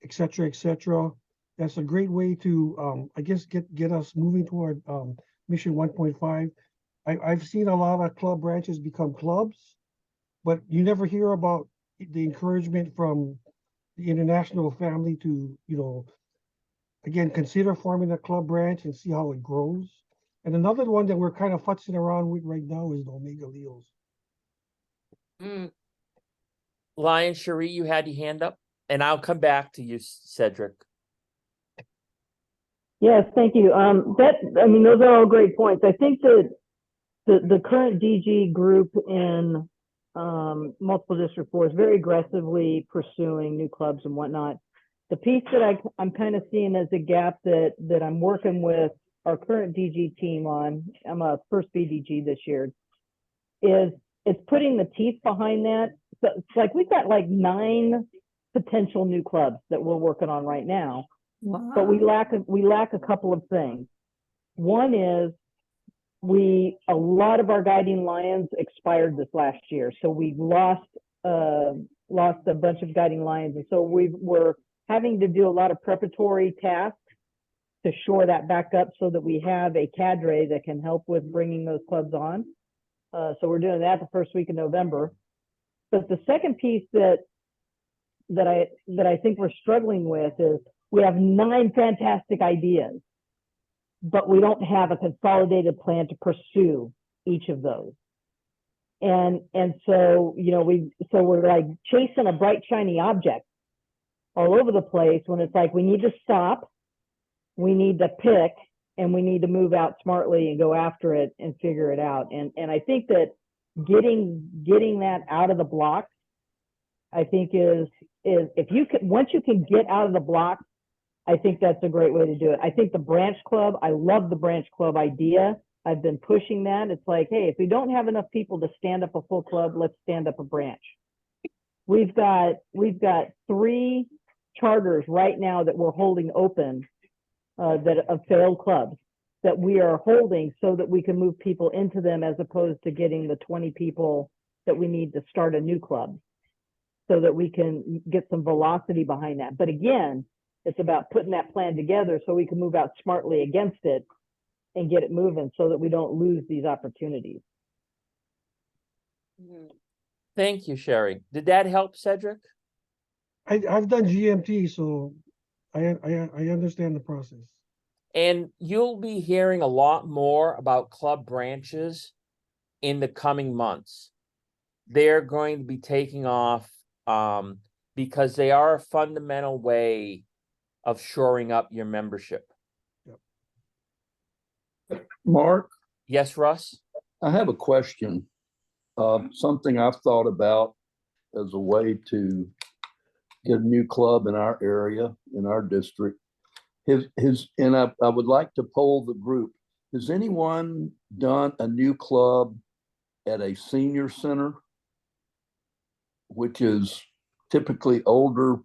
et cetera. That's a great way to I guess get us moving toward mission 1.5. I've seen a lot of club branches become clubs, but you never hear about the encouragement from the international family to again, consider forming a club branch and see how it grows. And another one that we're kind of futzing around with right now is the Omega Leos. Lion Cherie, you had your hand up, and I'll come back to you, Cedric. Yes, thank you. Those are all great points. I think that the current DG group in multiple district 4 is very aggressively pursuing new clubs and whatnot. The piece that I'm kind of seeing as a gap that I'm working with our current DG team on, I'm a first BDG this year, is it's putting the teeth behind that. So it's like we've got like 9 potential new clubs that we're working on right now. Wow. But we lack a couple of things. One is a lot of our guiding lions expired this last year, so we lost a bunch of guiding lions, and so we're having to do a lot of preparatory tasks to shore that back up so that we have a cadre that can help with bringing those clubs on. So we're doing that the first week of November. But the second piece that I think we're struggling with is we have 9 fantastic ideas, but we don't have a consolidated plan to pursue each of those. And so, we're like chasing a bright, shiny object all over the place when it's like, we need to stop, we need to pick, and we need to move out smartly and go after it and figure it out. And I think that getting that out of the blocks, I think is if you can, once you can get out of the blocks, I think that's a great way to do it. I think the branch club, I love the branch club idea. I've been pushing that. It's like, hey, if we don't have enough people to stand up a full club, let's stand up a branch. We've got 3 charters right now that we're holding open that of failed clubs that we are holding so that we can move people into them, as opposed to getting the 20 people that we need to start a new club, so that we can get some velocity behind that. But again, it's about putting that plan together so we can move out smartly against it and get it moving so that we don't lose these opportunities. Thank you, Sherry. Did that help, Cedric? I've done GMT, so I understand the process. And you'll be hearing a lot more about club branches in the coming months. They're going to be taking off because they are a fundamental way of shoring up your membership. Mark? Yes, Russ? I have a question. Something I've thought about as a way to get a new club in our area, in our district. And I would like to poll the group. Has anyone done a new club at a senior center, which is typically older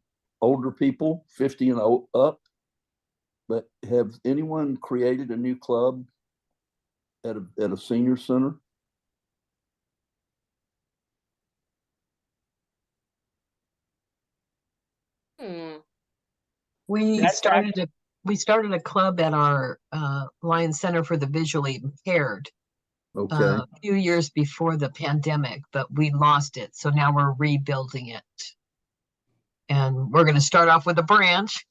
people, 50 and up? But have anyone created a new club at a senior center? We started a club at our Lions Center for the Visually Impaired a few years before the pandemic, but we lost it. So now we're rebuilding it. And we're going to start off with a branch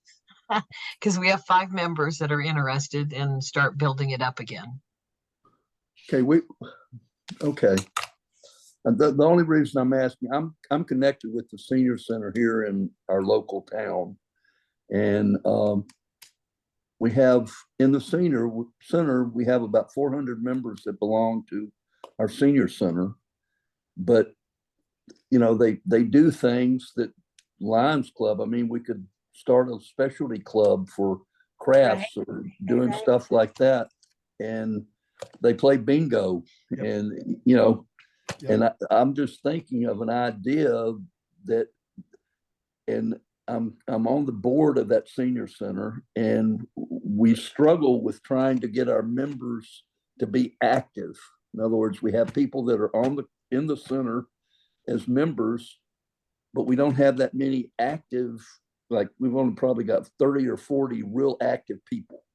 because we have 5 members that are interested and start building it up again. Okay. And the only reason I'm asking, I'm connected with the senior center here in our local town. And we have in the senior center, we have about 400 members that belong to our senior center. But, you know, they do things that Lions Club, I mean, we could start a specialty club for crafts or doing stuff like that. And they play bingo and, you know, and I'm just thinking of an idea that, and I'm on the board of that senior center, and we struggle with trying to get our members to be active. In other words, we have people that are in the center as members, but we don't have that many active, like we've only probably got 30 or 40 real active people.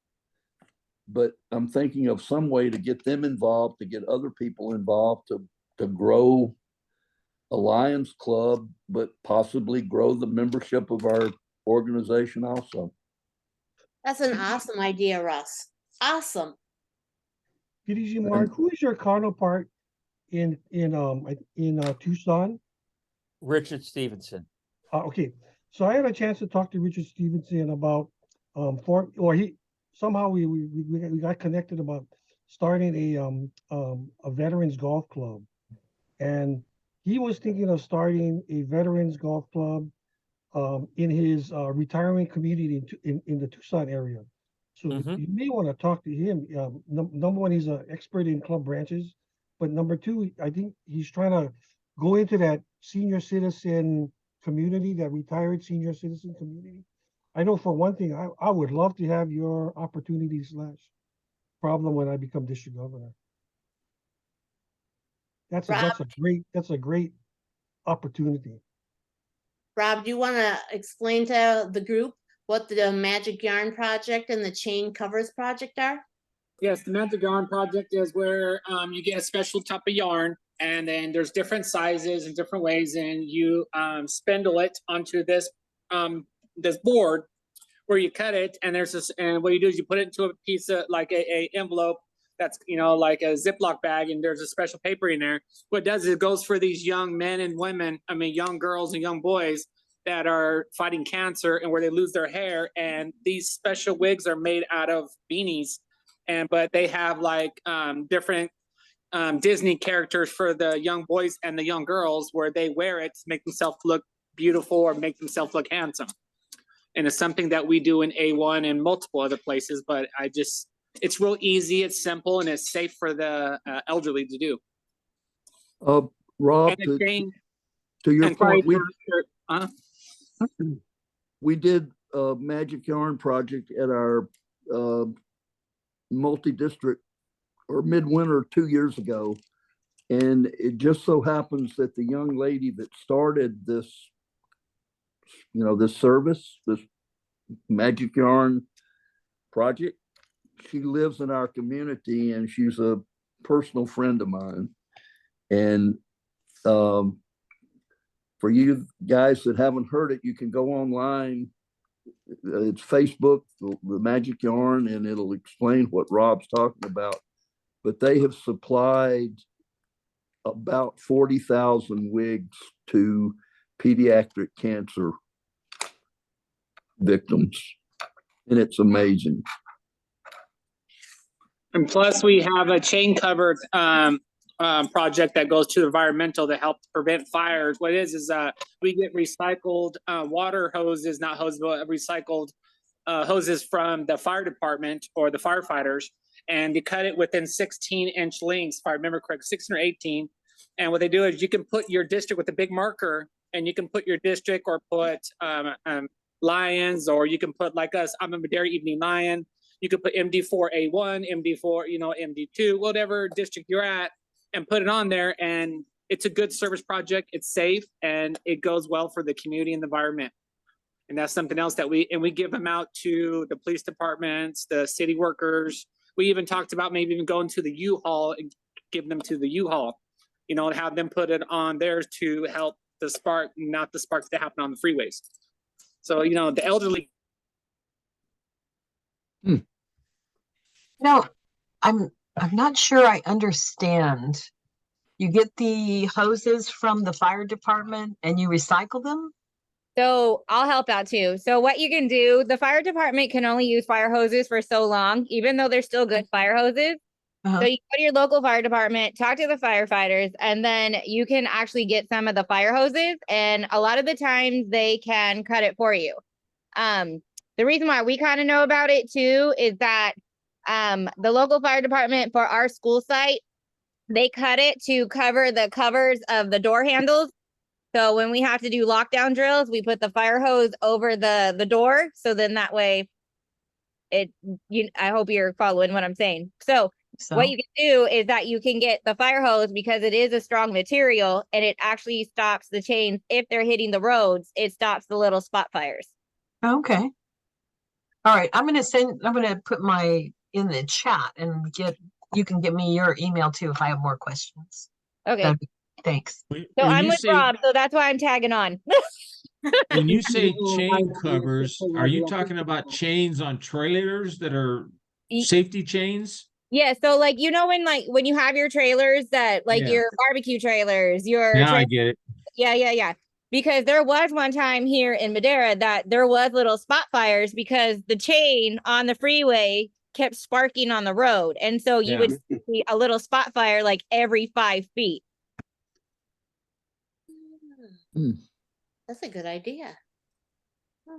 But I'm thinking of some way to get them involved, to get other people involved, to grow a Lions Club, but possibly grow the membership of our organization also. That's an awesome idea, Russ. Awesome. PDG Mark, who is your counterpart in Tucson? Richard Stevenson. Okay, so I had a chance to talk to Richard Stevenson about somehow we got connected about starting a veterans golf club, and he was thinking of starting a veterans golf club in his retirement community in the Tucson area. So you may want to talk to him. Number one, he's an expert in club branches, but number two, I think he's trying to go into that senior citizen community, that retired senior citizen community. I know for one thing, I would love to have your opportunity / problem when I become district governor. That's a great opportunity. Rob, do you want to explain to the group what the Magic Yarn Project and the Chain Covers Project are? Yes, the Magic Yarn Project is where you get a special type of yarn, and then there's different sizes and different ways, and you spindle it onto this this board where you cut it, and there's this, and what you do is you put it into a piece of like a envelope that's, you know, like a Ziploc bag, and there's a special paper in there. What it does is it goes for these young men and women, I mean, young girls and young boys that are fighting cancer and where they lose their hair. And these special wigs are made out of beanies, but they have like different Disney characters for the young boys and the young girls, where they wear it to make themselves look beautiful or make themselves look handsome. And it's something that we do in A1 and multiple other places, but I just it's real easy, it's simple, and it's safe for the elderly to do. Rob, And to your and sorry, point, for- we did a magic yarn project at our multi-district or midwinter 2 years ago. And it just so happens that the young lady that started this, this service, this magic yarn project, she lives in our community and she's a personal friend of mine. And for you guys that haven't heard it, you can go online. It's Facebook, the Magic Yarn, and it'll explain what Rob's talking about. But they have supplied about 40,000 wigs to pediatric cancer victims. And it's amazing. And plus, we have a chain cover project that goes to environmental to help prevent fires. What it is we get recycled water hoses, not hoses, but recycled hoses from the fire department or the firefighters, and you cut it within 16-inch lengths, if I remember correctly, 16 or 18. And what they do is you can put your district with a big marker, and you can put your district or put lions, or you can put like us, I'm a Madera Evening Lion. You could put MD4A1, MD4, MD2, whatever district you're at, and put it on there. And it's a good service project. It's safe, and it goes well for the community and the environment. And that's something else that we give them out to the police departments, the city workers. We even talked about maybe even going to the U-Haul and give them to the U-Haul, and have them put it on theirs to help the spark, not the sparks that happen on the freeways. So, the elderly. No, I'm not sure I understand. You get the hoses from the fire department and you recycle them? So I'll help out too. So what you can do, the fire department can only use fire hoses for so long, even though they're still good fire hoses. So you go to your local fire department, talk to the firefighters, and then you can actually get some of the fire hoses. And a lot of the times they can cut it for you. The reason why we kind of know about it too is that the local fire department for our school site, they cut it to cover the covers of the door handles. So when we have to do lockdown drills, we put the fire hose over the door. So then that way I hope you're following what I'm saying. So what you can do is that you can get the fire hose, because it is a strong material and it actually stops the chains. If they're hitting the roads, it stops the little spot fires. Okay. All right. I'm going to put in the chat and you can give me your email too if I have more questions. Okay. Thanks. So I'm with Rob, so that's why I'm tagging on. When you say chain covers, are you talking about chains on trailers that are safety chains? Yeah, so when you have your trailers that your barbecue trailers, I get it. Yeah. Because there was one time here in Madera that there was little spot fires because the chain on the freeway kept sparking on the road. And so you would see a little spot fire like every 5 feet. That's a good idea.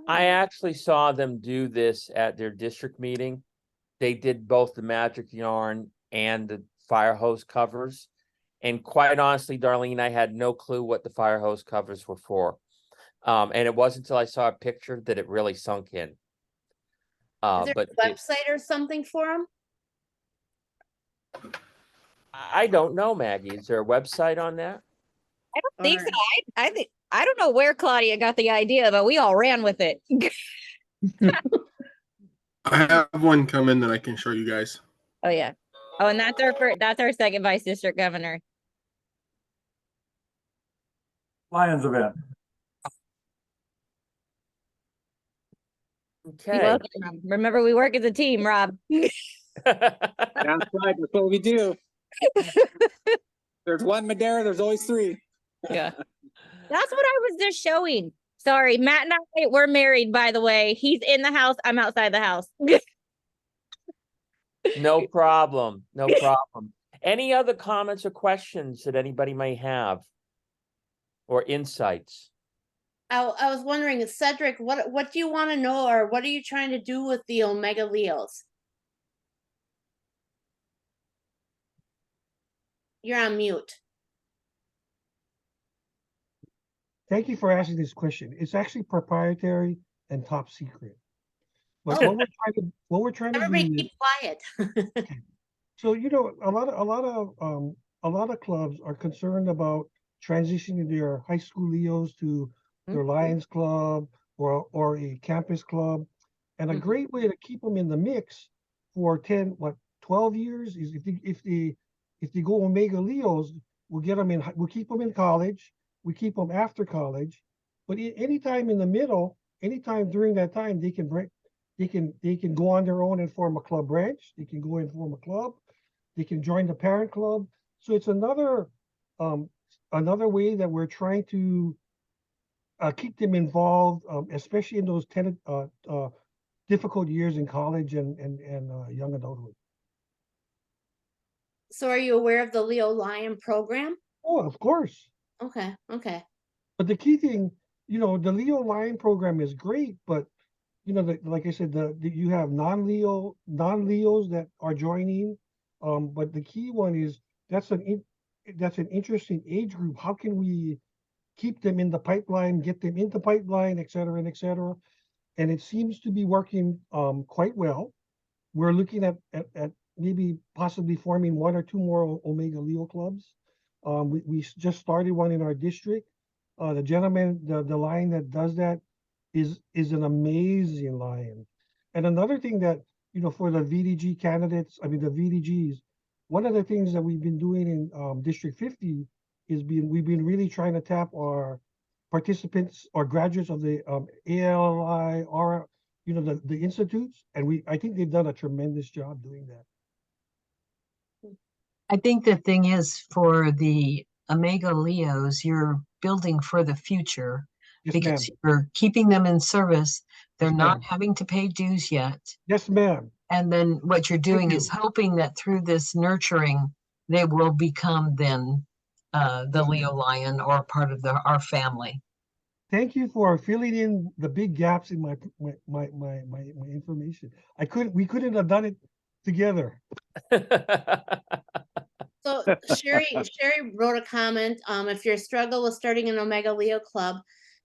I actually saw them do this at their district meeting. They did both the magic yarn and the fire hose covers. And quite honestly, Darlene, I had no clue what the fire hose covers were for. And it wasn't until I saw a picture that it really sunk in. Is there But a website or something for them? I don't know, Maggie. Is there a website on that? I don't think so. I don't know where Claudia got the idea, but we all ran with it. I have one coming that I can show you guys. Oh yeah. Oh, and that's our second vice district governor. Lions event. Okay. You're welcome, Rob. Remember, we work as a team, Rob. That's right. That's what we do. There's one Madera, there's always three. Yeah. That's what I was just showing. Sorry, Matt and I, we're married, by the way. He's in the house. I'm outside the house. No problem. No problem. Any other comments or questions that anybody may have? Or insights? I was wondering, Cedric, what do you want to know, or what are you trying to do with the Omega Leos? You're on mute. Thank you for asking this question. It's actually proprietary and top secret. But Oh. what we're trying to do Everybody is, keep quiet. so you know, a lot of clubs are concerned about transitioning their high school Leos to their Lions Club or a campus club. And a great way to keep them in the mix for 12 years is if they go Omega Leos, we'll keep them in college, we keep them after college, but anytime in the middle, anytime during that time, they can go on their own and form a club branch. They can go and form a club. They can join the parent club. So it's another way that we're trying to keep them involved, especially in those difficult years in college and young adulthood. So are you aware of the Leo Lion program? Oh, of course. Okay. But the key thing, you know, the Leo Lion program is great, but you know, like I said, you have non-Leos that are joining. But the key one is that's an interesting age group. How can we keep them in the pipeline, get them into pipeline, et cetera, and et cetera? And it seems to be working quite well. We're looking at maybe possibly forming 1 or 2 more Omega Leo clubs. We just started one in our district. The gentleman, the lion that does that is an amazing lion. And another thing that, you know, for the VDG candidates, I mean the VDGs, one of the things that we've been doing in District 50 is we've been really trying to tap our participants or graduates of the ALI or you know the institutes, and I think they've done a tremendous job doing that. I think the thing is for the Omega Leos, you're building for the future because you're keeping them in service. They're not having to pay dues yet. Yes, ma'am. And then what you're doing is hoping that through this nurturing, they will become then the Leo Lion or part of our family. Thank you for filling in the big gaps in my information. We couldn't have done it together. So Sherry wrote a comment. If you're struggling with starting an Omega Leo club,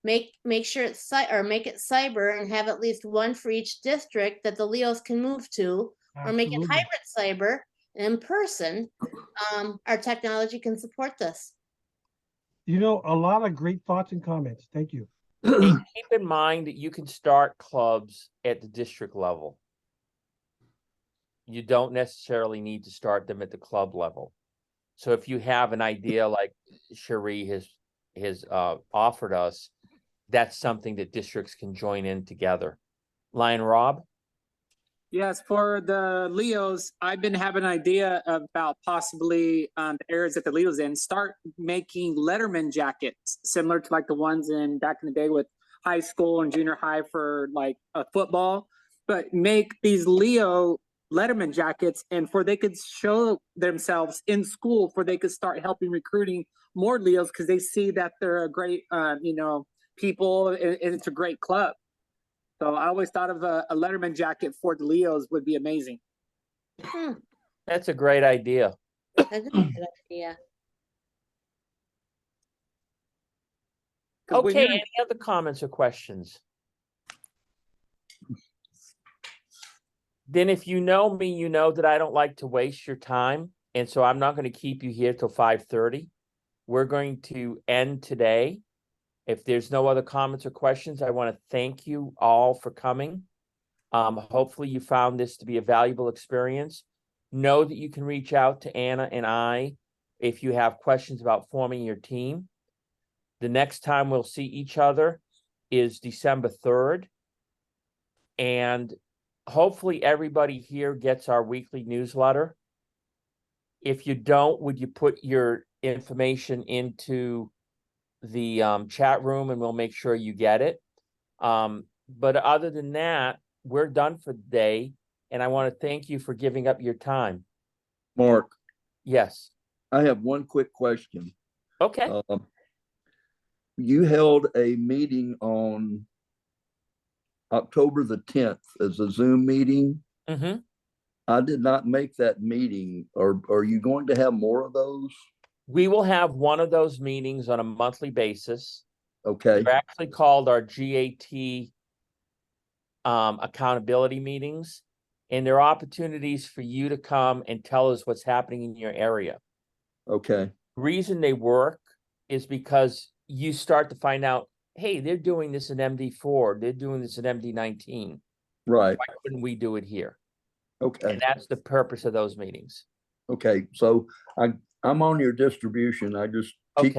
make sure it's make it cyber and have at least one for each district that the Leos can move to, or make it hybrid cyber in person. Our technology can support this. You know, a lot of great thoughts and comments. Thank you. And keep in mind that you can start clubs at the district level. You don't necessarily need to start them at the club level. So if you have an idea like Cherie has offered us, that's something that districts can join in together. Lion Rob? Yes, for the Leos, I've been having an idea about possibly the areas that the Leos in start making Letterman jackets, similar to like the ones in back in the day with high school and junior high for like football, but make these Leo Letterman jackets and they could show themselves in school, they could start helping recruiting more Leos because they see that they're a great, people and it's a great club. So I always thought of a Letterman jacket for the Leos would be amazing. That's a great idea. That's a good idea. Okay, any other comments or questions? Then if you know me, you know that I don't like to waste your time. And so I'm not going to keep you here till 5:30. We're going to end today. If there's no other comments or questions, I want to thank you all for coming. Hopefully you found this to be a valuable experience. Know that you can reach out to Anna and I if you have questions about forming your team. The next time we'll see each other is December 3rd. And hopefully everybody here gets our weekly newsletter. If you don't, would you put your information into the chat room and we'll make sure you get it. But other than that, we're done for the day. And I want to thank you for giving up your time. Mark. Yes. I have one quick question. Okay. You held a meeting on October the 10th as a Zoom meeting. Mm-hmm. I did not make that meeting. Are you going to have more of those? We will have one of those meetings on a monthly basis. Okay, They're actually called our GAT accountability meetings. And there are opportunities for you to come and tell us what's happening in your area. okay, Reason they work is because you start to find out, hey, they're doing this in MD4, they're doing this in MD19. right, Why couldn't we do it here? okay, And that's the purpose of those meetings. okay. So I'm on your distribution. I just keep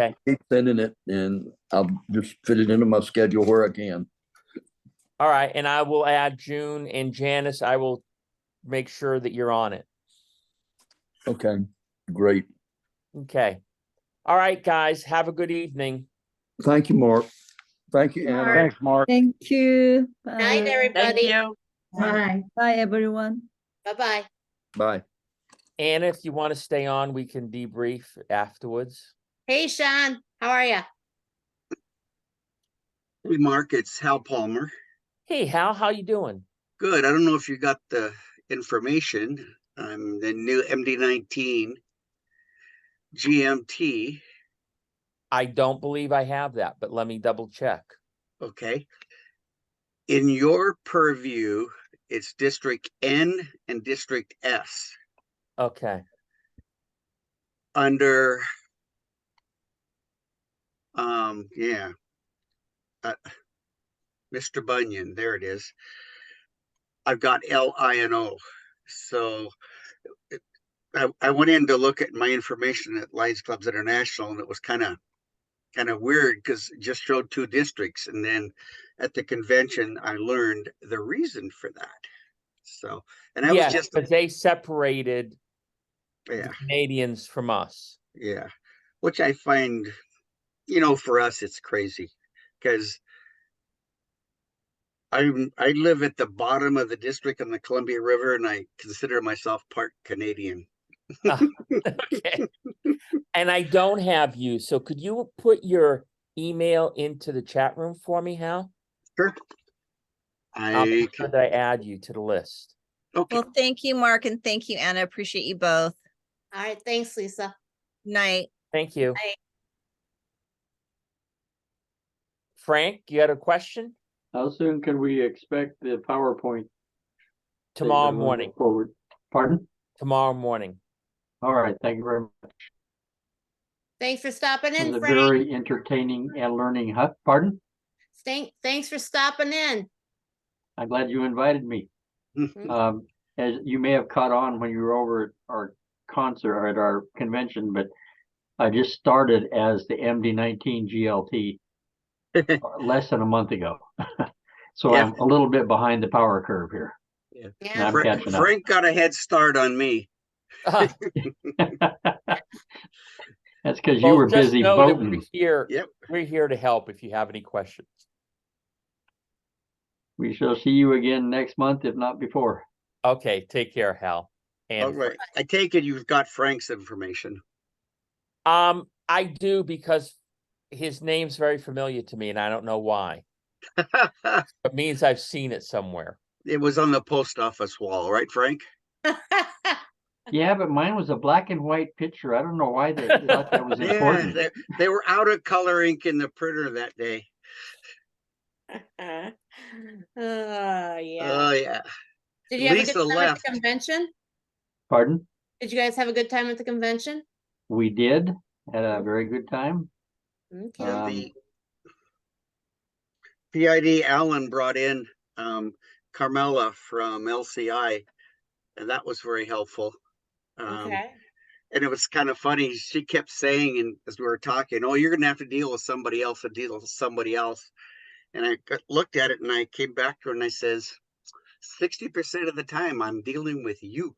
sending it, and I'll just fit it into my schedule where I can. All right, and I will add June and Janice. I will make sure that you're on it. Okay, great. Okay. All right, guys, have a good evening. Thank you, Mark. Thank you, Anna. Thanks, Mark. Thank you. Night, Bye. everybody. you. Bye. Bye, everyone. Bye-bye. Bye. Anna, if you want to stay on, we can debrief afterwards. Hey, Sean, how are you? Hey, Mark, it's Hal Palmer. Hey, Hal, how you doing? Good. I don't know if you got the information. I'm the new MD19 GMT. I don't believe I have that, but let me double check. Okay. In your purview, it's District N and District S. Okay. Under, Mr. Bunyan, there it is. I've got LINO. So I went in to look at my information at Lions Clubs International, and it was kind of weird because it just showed 2 districts. And then at the convention, I learned the reason for that. So, and that was just because they separated the Canadians from us. Yeah, which I find, for us, it's crazy because I live at the bottom of the district on the Columbia River, and I consider myself part Canadian. Okay. And I don't have you. So could you put your email into the chat room for me, Hal? Sure. I'll make sure that I add you to the list. Okay. Well, thank you, Mark, and thank you, Anna. Appreciate you both. All right, thanks, Lisa. Night. Thank you. Night. Frank, you had a question? How soon can we expect the PowerPoint? Tomorrow morning. Forward. Pardon? Tomorrow morning. All right. Thank you very much. Thanks for stopping It in, was a Frank. very entertaining and learning. Pardon? Thanks for stopping in. I'm glad you invited me. As you may have caught on when you were over at our concert or at our convention, but I just started as the MD19 GLT less than a month ago. So I'm a little bit behind the power curve here. Yeah. I'm catching up. Frank got a head start on me. That's because you were busy voting. We're here to help if you have any questions. We shall see you again next month, if not before. Okay, take care, Hal. And All right. I take it you've got Frank's information. I do, because his name's very familiar to me and I don't know why. It means I've seen it somewhere. It was on the post office wall, right, Frank? Yeah, but mine was a black and white picture. I don't know why they thought that was important. Yeah, they were out of color ink in the printer that day. Yeah. Oh, yeah. Did you have Lisa a good time left. at the convention? Pardon? Did you guys have a good time at the convention? We did. Had a very good time. Okay. The PID Allen brought in Carmela from LCI, and that was very helpful. Okay. And it was kind of funny. She kept saying, and as we were talking, oh, you're going to have to deal with somebody else and deal with somebody else. And I looked at it and I came back to her and I says, 60% of the time I'm dealing with you.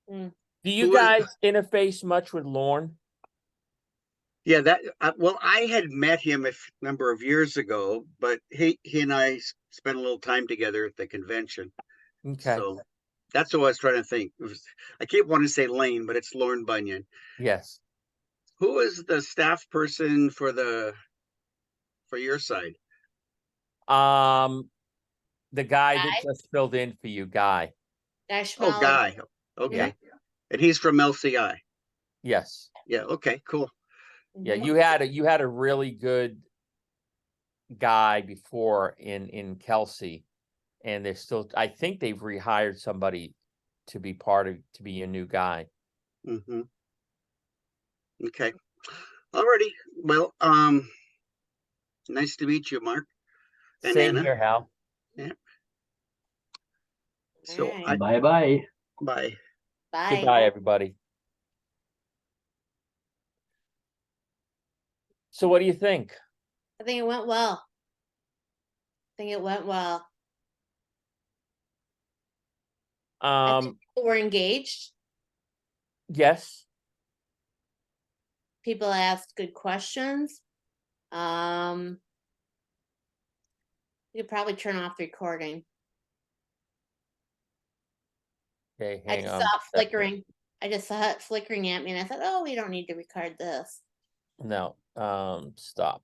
Do you guys interface much with Lorne? Yeah, that well, I had met him a number of years ago, but he and I spent a little time together at the convention. Okay. So that's what I was trying to think. I keep wanting to say Lane, but it's Lorne Bunyan. Yes. Who is the staff person for your side? The guy Guy? that just filled in for you, Guy. Guy Oh, Schmall. Guy. Okay. And he's from LCI. Yes. Yeah. Okay. Cool. Yeah, Mhm. you had a really good guy before in Kelsey, and they're still. I think they've rehired somebody to be a new guy. Mm-hmm. Okay. Alrighty. Well, nice to meet you, Mark and Same Anna. here, Hal. Yeah. So Alright. Bye-bye. bye. Bye. Goodbye, everybody. So, what do you think? I think it went well. I think it went well. I think people were engaged. Yes. People asked good questions. You could probably turn off the recording. Okay, I hang just on. saw it flickering. I just saw it flickering at me and I thought, oh, we don't need to record this. No, stop.